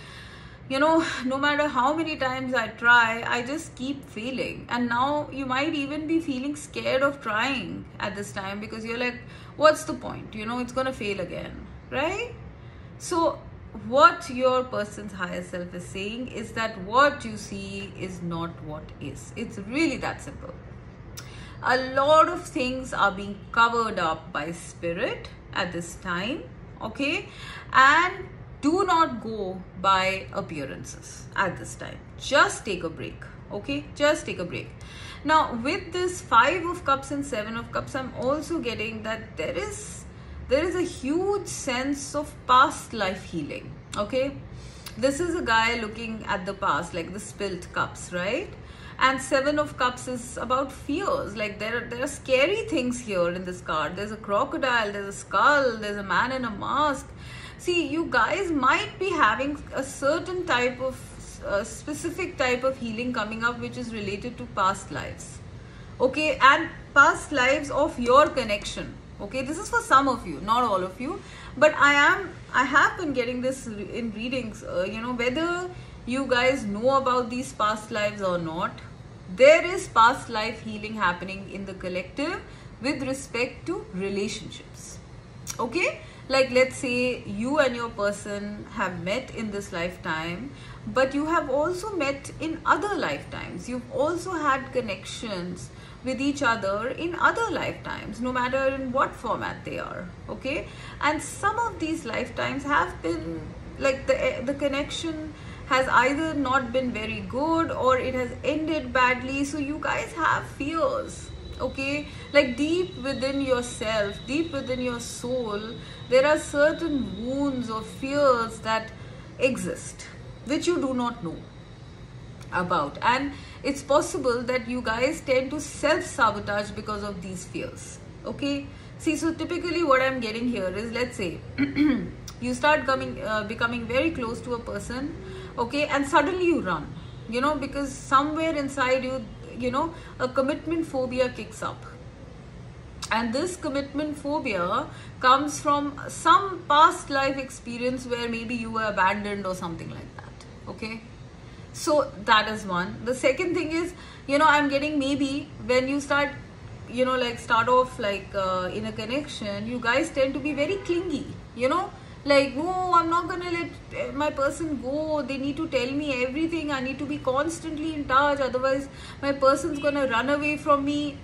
no matter how many times I try, I just keep failing. And now you might even be feeling scared of trying at this time, because you're like, what's the point? It's going to fail again, right? So what your person's higher self is saying is that what you see is not what is. It's really that simple. A lot of things are being covered up by spirit at this time, okay? And do not go by appearances at this time. Just take a break, okay? Just take a break. Now, with this 5 of Cups and 7 of Cups, I'm also getting that there is a huge sense of past life healing, okay? This is a guy looking at the past, like the spilt cups, right? And 7 of Cups is about fears. Like there are scary things here in this card. There's a crocodile, there's a skull, there's a man in a mask. See, you guys might be having a certain type of, specific type of healing coming up, which is related to past lives. Okay, and past lives of your connection. Okay, this is for some of you, not all of you. But I have been getting this in readings, whether you guys know about these past lives or not. There is past life healing happening in the collective with respect to relationships. Okay, like let's say you and your person have met in this lifetime, but you have also met in other lifetimes. You've also had connections with each other in other lifetimes, no matter in what format they are, okay? And some of these lifetimes have been like the connection has either not been very good or it has ended badly. So you guys have fears, okay? Like deep within yourself, deep within your soul, there are certain wounds or fears that exist, which you do not know about. And it's possible that you guys tend to self-sabotage because of these fears, okay? See, so typically what I'm getting here is, let's say you start becoming very close to a person, okay, and suddenly you run, because somewhere inside you, a commitment phobia kicks up. And this commitment phobia comes from some past life experience where maybe you were abandoned or something like that, okay? So that is one. The second thing is, I'm getting maybe when you start, start off like in a connection, you guys tend to be very clingy, like, no, I'm not gonna let my person go. They need to tell me everything. I need to be constantly in touch. Otherwise, my person's gonna run away from me.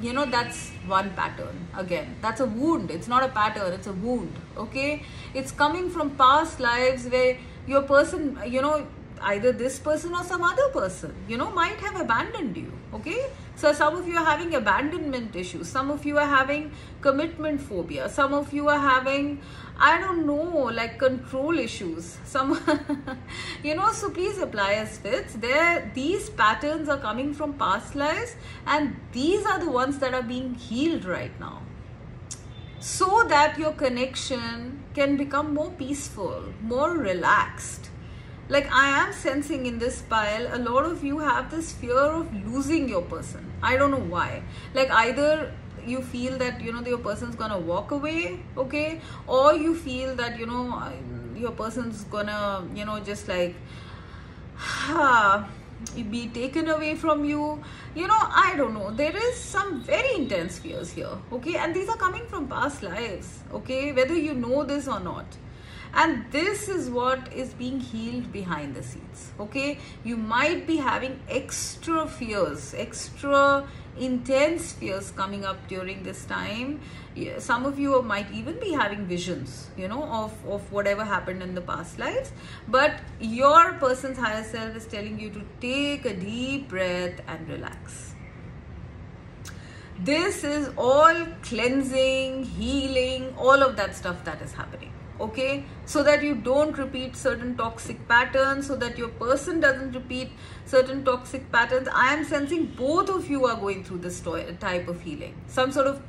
That's one pattern. Again, that's a wound. It's not a pattern, it's a wound, okay? It's coming from past lives where your person, either this person or some other person, you know, might have abandoned you. Okay, so some of you are having abandonment issues, some of you are having commitment phobia, some of you are having, I don't know, like control issues, some you know. So please apply as fits. These patterns are coming from past lives, and these are the ones that are being healed right now, so that your connection can become more peaceful, more relaxed. Like I am sensing in this pile, a lot of you have this fear of losing your person. I don't know why. Like either you feel that, you know, your person's gonna walk away, okay, or you feel that, you know, your person's gonna, you know, just like be taken away from you. You know, I don't know, there is some very intense fears here, okay, and these are coming from past lives, okay, whether you know this or not. And this is what is being healed behind the scenes, okay. You might be having extra fears, extra intense fears coming up during this time. Some of you might even be having visions, you know, of whatever happened in the past lives. But your person's higher self is telling you to take a deep breath and relax. This is all cleansing, healing, all of that stuff that is happening, okay, so that you don't repeat certain toxic patterns, so that your person doesn't repeat certain toxic patterns. I am sensing both of you are going through this type of healing, some sort of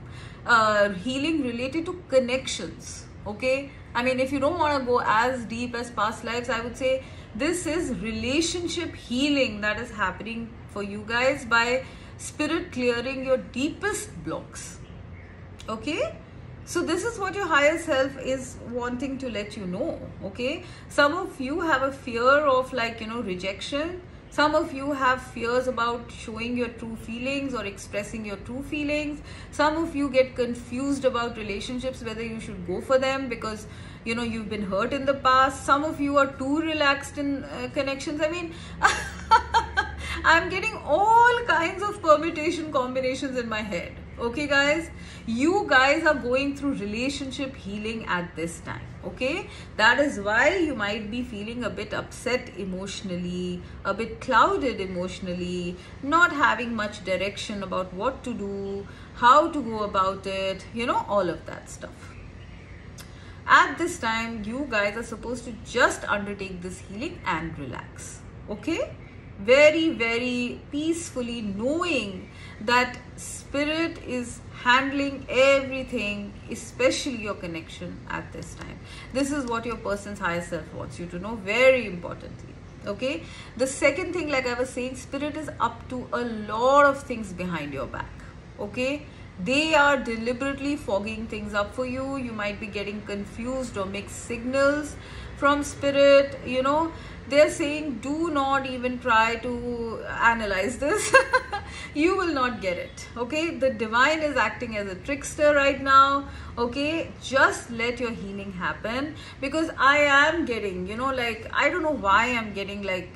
healing related to connections, okay. I mean, if you don't want to go as deep as past lives, I would say this is relationship healing that is happening for you guys by spirit clearing your deepest blocks, okay. So this is what your higher self is wanting to let you know, okay. Some of you have a fear of, like, you know, rejection. Some of you have fears about showing your true feelings or expressing your true feelings. Some of you get confused about relationships, whether you should go for them because, you know, you've been hurt in the past. Some of you are too relaxed in connections. I mean, I'm getting all kinds of permutation combinations in my head. Okay, guys, you guys are going through relationship healing at this time, okay. That is why you might be feeling a bit upset emotionally, a bit clouded emotionally, not having much direction about what to do, how to go about it, you know, all of that stuff. At this time, you guys are supposed to just undertake this healing and relax, okay. Very, very peacefully, knowing that spirit is handling everything, especially your connection at this time. This is what your person's higher self wants you to know, very importantly, okay. The second thing, like I was saying, spirit is up to a lot of things behind your back, okay. They are deliberately fogging things up for you. You might be getting confused or mixed signals from spirit, you know. They're saying, do not even try to analyze this. You will not get it, okay. The divine is acting as a trickster right now, okay. Just let your healing happen, because I am getting, you know, like, I don't know why I'm getting, like,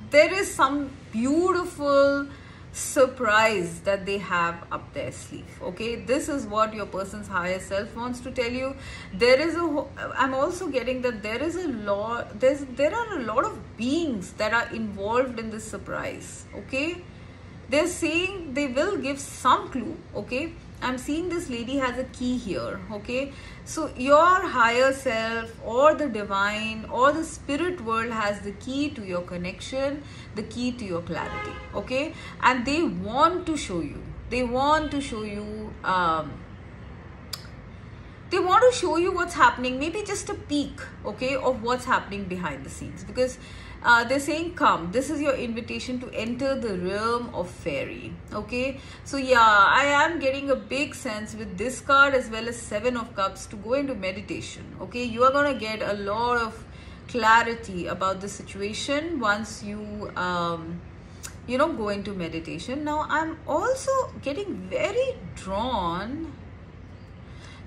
there is some beautiful surprise that they have up their sleeve, okay. This is what your person's higher self wants to tell you. There is I'm also getting that there is a lot, there are a lot of beings that are involved in this surprise, okay. They're saying they will give some clue, okay. I'm seeing this lady has a key here, okay. So your higher self or the divine or the spirit world has the key to your connection, the key to your clarity, okay. And they want to show you, they want to show you what's happening, maybe just a peek, okay, of what's happening behind the scenes, because they're saying, come, this is your invitation to enter the realm of fairy, okay. So yeah, I am getting a big sense with this card as well as Seven of Cups to go into meditation, okay. You are going to get a lot of clarity about the situation once you you know, go into meditation. Now I'm also getting very drawn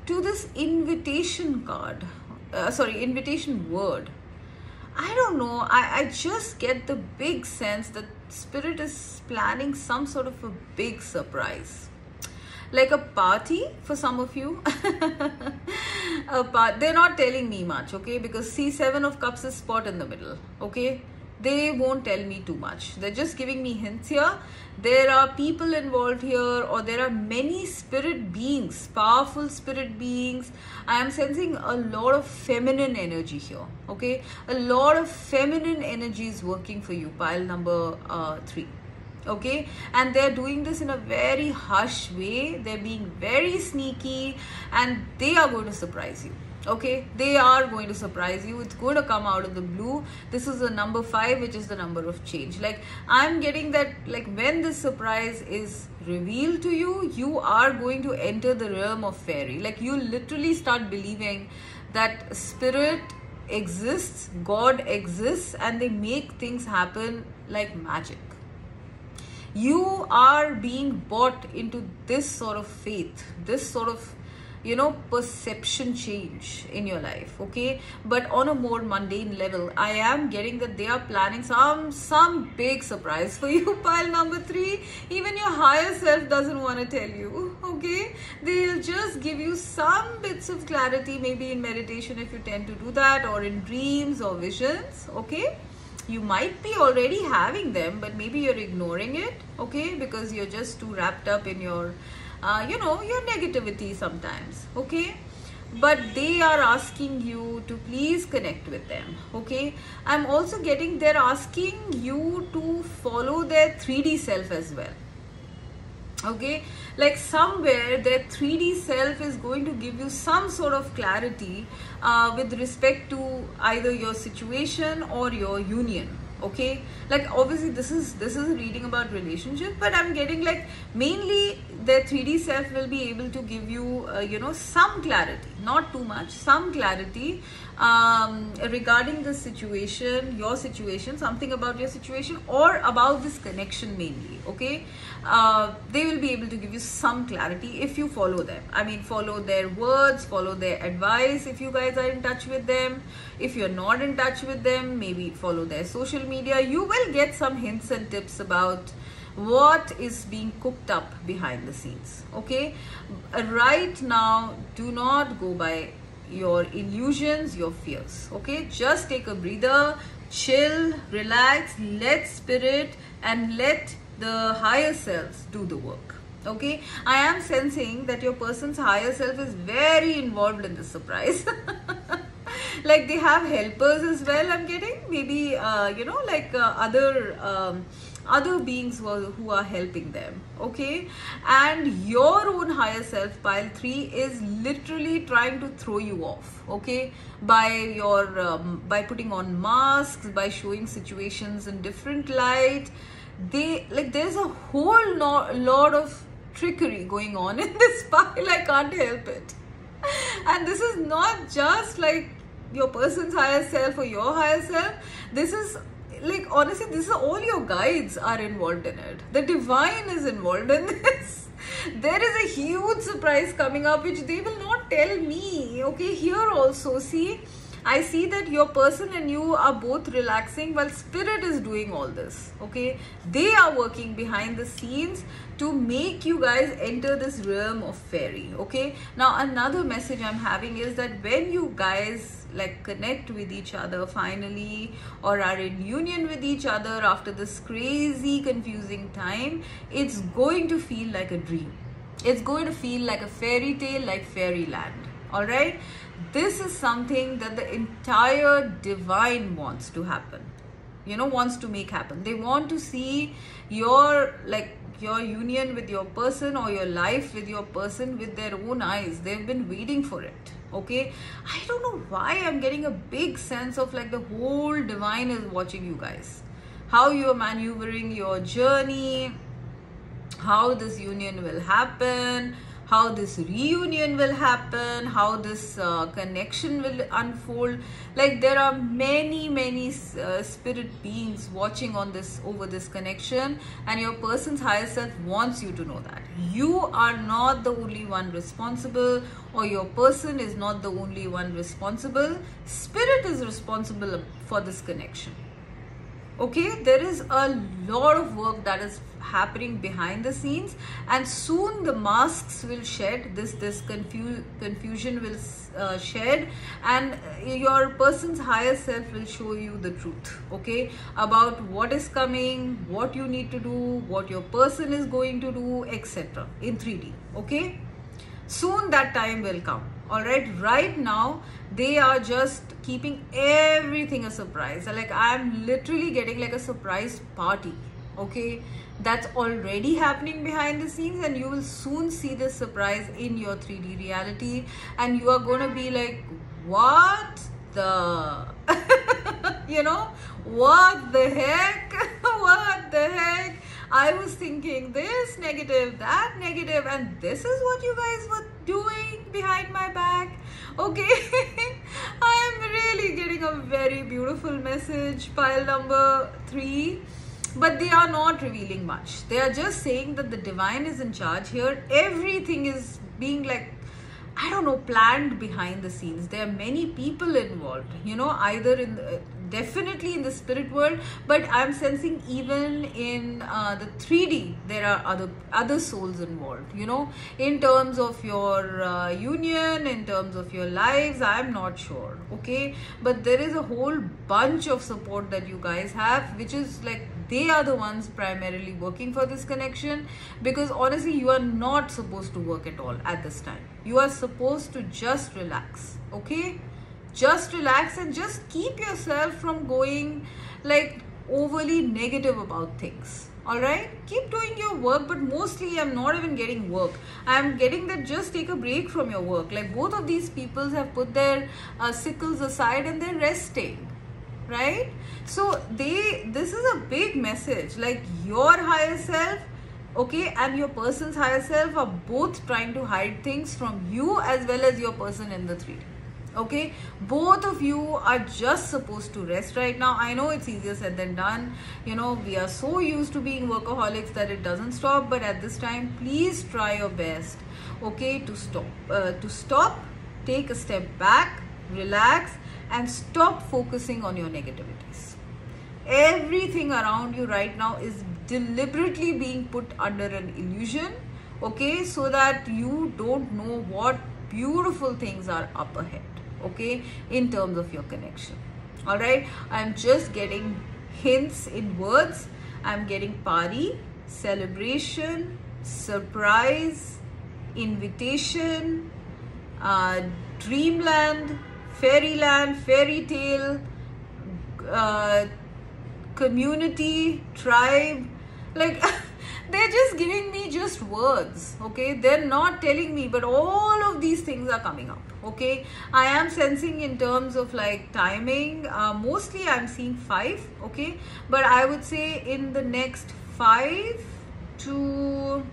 to this invitation card, invitation word. I don't know, I just get the big sense that spirit is planning some sort of a big surprise, like a party for some of you. They're not telling me much, okay, because see, Seven of Cups is spot in the middle, okay. they won't tell me too much. They're just giving me hints here. There are people involved here, or there are many spirit beings, powerful spirit beings. I am sensing a lot of feminine energy here, okay? A lot of feminine energy is working for you, pile number 3. Okay, and they're doing this in a very hush way. They're being very sneaky, and they are going to surprise you. Okay, they are going to surprise you. It's going to come out of the blue. This is the number 5, which is the number of change. Like, I'm getting that, like, when this surprise is revealed to you, you are going to enter the realm of fairy. Like, you literally start believing that spirit exists, God exists, and they make things happen like magic. You are being bought into this sort of faith, this sort of, you know, perception change in your life, okay? But on a more mundane level, I am getting that they are planning some big surprise for you, pile number 3. Even your higher self doesn't want to tell you, okay? They'll just give you some bits of clarity, maybe in meditation if you tend to do that, or in dreams or visions, okay? You might be already having them, but maybe you're ignoring it, okay? Because you're just too wrapped up in your, you know, your negativity sometimes, okay? But they are asking you to please connect with them, okay? I'm also getting they're asking you to follow their 3D self as well. Okay, like somewhere their 3D self is going to give you some sort of clarity with respect to either your situation or your union. Okay, like obviously this is a reading about relationship, but I'm getting like mainly their 3D self will be able to give you you know, some clarity, not too much, some clarity regarding the situation, your situation, something about your situation or about this connection mainly. Okay, they will be able to give you some clarity if you follow them. I mean, follow their words, follow their advice if you guys are in touch with them. If you're not in touch with them, maybe follow their social media. You will get some hints and tips about what is being cooked up behind the scenes. Okay, right now do not go by your illusions, your fears. Okay, just take a breather, chill, relax, let spirit and let the higher selves do the work. Okay, I am sensing that your person's higher self is very involved in this surprise. Like they have helpers as well, I'm getting, maybe you know, like other beings who are helping them. Okay, and your own higher self, pile 3, is literally trying to throw you off, okay, by your by putting on masks, by showing situations in different light. They, like, there's a whole lot of trickery going on in this pile. I can't help it. And this is not just like your person's higher self or your higher self. This is like, honestly, this is all your guides are involved in it. The divine is involved in this. There is a huge surprise coming up which they will not tell me. Okay, here also, see, I see that your person and you are both relaxing while spirit is doing all this. Okay, they are working behind the scenes to make you guys enter this realm of fairy. Okay, now another message I'm having is that when you guys like connect with each other finally, or are in union with each other after this crazy confusing time, it's going to feel like a dream. It's going to feel like a fairy tale, like fairyland. All right, this is something that the entire divine wants to happen, you know, wants to make happen. They want to see your, like, your union with your person or your life with your person with their own eyes. They've been waiting for it. Okay, I don't know why I'm getting a big sense of like the whole divine is watching you guys, how you're maneuvering your journey, how this union will happen, how this reunion will happen, how this connection will unfold. Like there are many spirit beings watching on this, over this connection, and your person's higher self wants you to know that you are not the only one responsible, or your person is not the only one responsible. Spirit is responsible for this connection. Okay, there is a lot of work that is happening behind the scenes, and soon the masks will shed, this confusion will shed, and your person's higher self will show you the truth, okay, about what is coming, what you need to do, what your person is going to do, etc. in 3D. Okay, soon that time will come. All right, right now they are just keeping everything a surprise. Like, I'm literally getting like a surprise party, okay, that's already happening behind the scenes, and you will soon see this surprise in your 3D reality, and you are gonna be like, what the you know, what the heck what the heck, I was thinking this negative, that negative, and this is what you guys were doing behind my back. Okay, I am really getting a very beautiful message, pile number 3, but they are not revealing much. They are just saying that the divine is in charge here. Everything is being like, I don't know, planned behind the scenes. There are many people involved, you know, either in the, definitely in the spirit world, but I'm sensing even in the 3D there are other souls involved, you know, in terms of your union, in terms of your lives. I'm not sure, okay, but there is a whole bunch of support that you guys have, which is like, they are the ones primarily working for this connection, because honestly you are not supposed to work at all at this time. You are supposed to just relax, okay, just relax and just keep yourself from going like overly negative about things. All right, keep doing your work, but mostly I'm not even getting work. I'm getting that just take a break from your work. Like, both of these peoples have put their sickles aside and they're resting, right? So this is a big message. Like, your higher self, okay, and your person's higher self are both trying to hide things from you as well as your person in the 3D. Okay, both of you are just supposed to rest right now. I know it's easier said than done, you know, we are so used to being workaholics that it doesn't stop, but at this time please try your best, okay, to stop, take a step back, relax, and stop focusing on your negativities. Everything around you right now is deliberately being put under an illusion, okay, so that you don't know what beautiful things are up ahead, okay, in terms of your connection. All right, I'm just getting hints in words. I'm getting party, celebration, surprise, invitation, dreamland, fairyland, fairy tale, community, tribe, like they're just giving me just words, okay, they're not telling me, but all of these things are coming up, okay. I am sensing in terms of like timing, mostly I'm seeing 5, okay, but I would say in the next 5 to,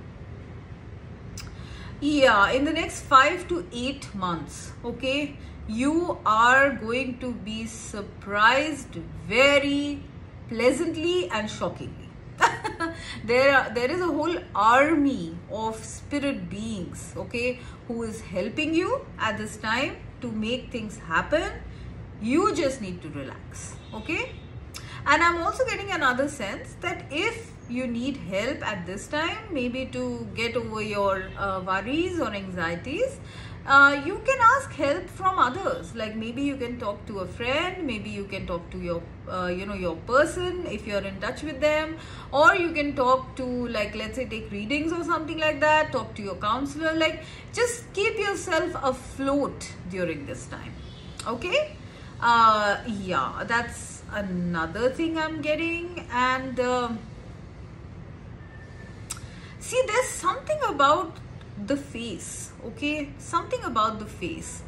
yeah, in the next 5 to 8 months, okay, you are going to be surprised very pleasantly and shockingly. There is a whole army of spirit beings, okay, who is helping you at this time to make things happen. You just need to relax, okay. And I'm also getting another sense that if you need help at this time, maybe to get over your worries or anxieties, you can ask help from others. Like, maybe you can talk to a friend, maybe you can talk to your you know, your person if you're in touch with them, or you can talk to, like, let's say take readings or something like that, talk to your counselor. Like, just keep yourself afloat during this time, okay. Yeah, that's another thing I'm getting. And see, there's something about the face, okay, something about the face.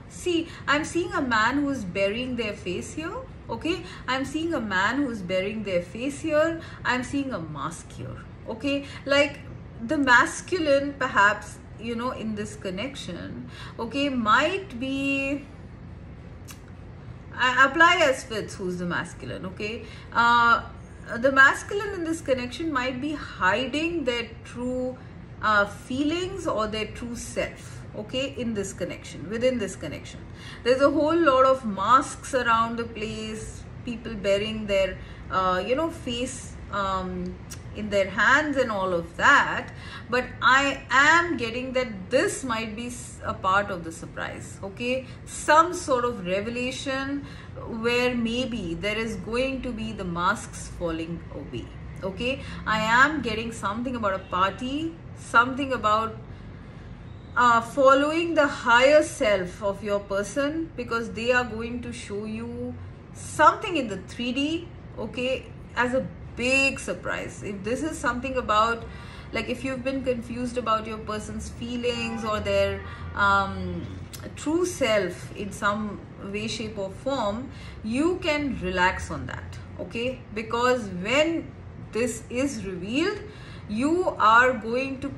See, I'm seeing a man who is burying their face here, okay, I'm seeing a man who is burying their face here, I'm seeing a mask here, okay. Like, the masculine, perhaps, you know, in this connection, okay, might be, apply as fits who's the masculine, okay. The masculine in this connection might be hiding their true feelings or their true self, okay, in this connection, within this connection. There's a whole lot of masks around the place, people bearing their face in their hands and all of that, but I am getting that this might be a part of the surprise. Okay, some sort of revelation where maybe there is going to be the masks falling away. Okay, I am getting something about a party, something about following the higher self of your person, because they are going to show you something in the 3D, okay, as a big surprise. If this is something about, like, if you've been confused about your person's feelings or their true self in some way, shape or form, you can relax on that, okay? Because when this is revealed, you are going to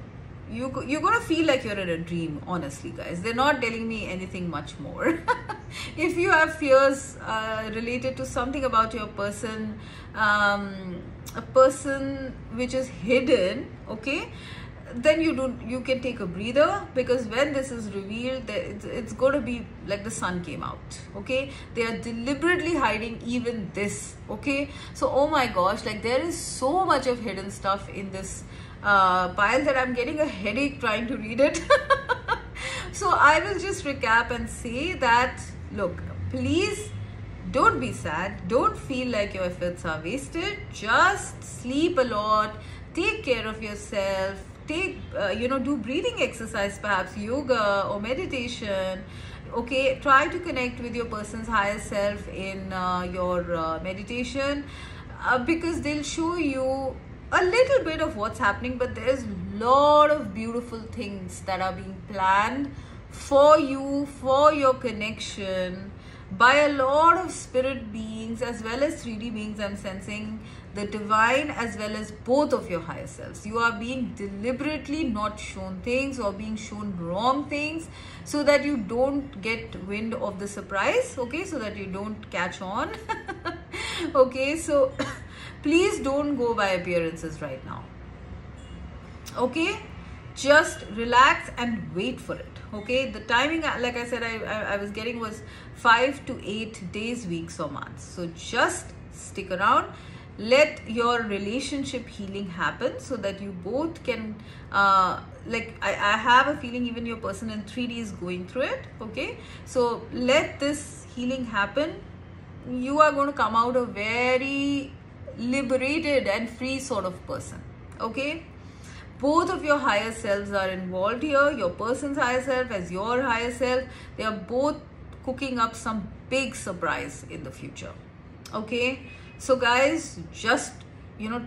you're gonna feel like you're in a dream. Honestly, guys, they're not telling me anything much more. If you have fears related to something about your person, a person which is hidden, okay, then you can take a breather, because when this is revealed, it's going to be like the sun came out. Okay, they are deliberately hiding even this. Okay, so oh my gosh, like there is so much of hidden stuff in this pile that I'm getting a headache trying to read it. So I will just recap and say that, look, please don't be sad, don't feel like your efforts are wasted. Just sleep a lot, take care of yourself, take do breathing exercise, perhaps yoga or meditation. Okay, try to connect with your person's higher self in your meditation, because they'll show you a little bit of what's happening, but there's a lot of beautiful things that are being planned for you, for your connection, by a lot of spirit beings as well as 3D beings. I'm sensing the divine as well as both of your higher selves. You are being deliberately not shown things or being shown wrong things, so that you don't get wind of the surprise, okay, so that you don't catch on. Okay, so please don't go by appearances right now. Okay, just relax and wait for it. Okay, the timing, like I said, I was getting was 5 to 8 days, weeks or months. So just stick around, let your relationship healing happen, so that you both can like I have a feeling even your person in 3D is going through it. Okay, so let this healing happen. You are going to come out a very liberated and free sort of person. Okay, both of your higher selves are involved here. Your person's higher self as your higher self, they are both cooking up some big surprise in the future. Okay, so guys, just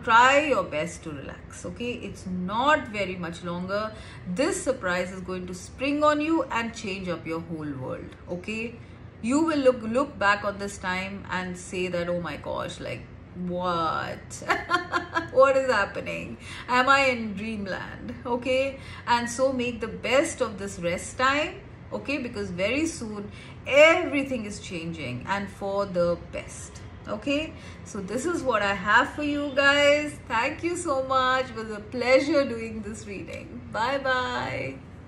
try your best to relax. Okay, it's not very much longer. This surprise is going to spring on you and change up your whole world. Okay, you will look back on this time and say that, oh my gosh, like, what? What is happening? Am I in dreamland? Okay, and so make the best of this rest time. Okay, because very soon everything is changing and for the best. Okay, so this is what I have for you guys. Thank you so much. It was a pleasure doing this reading. Bye bye.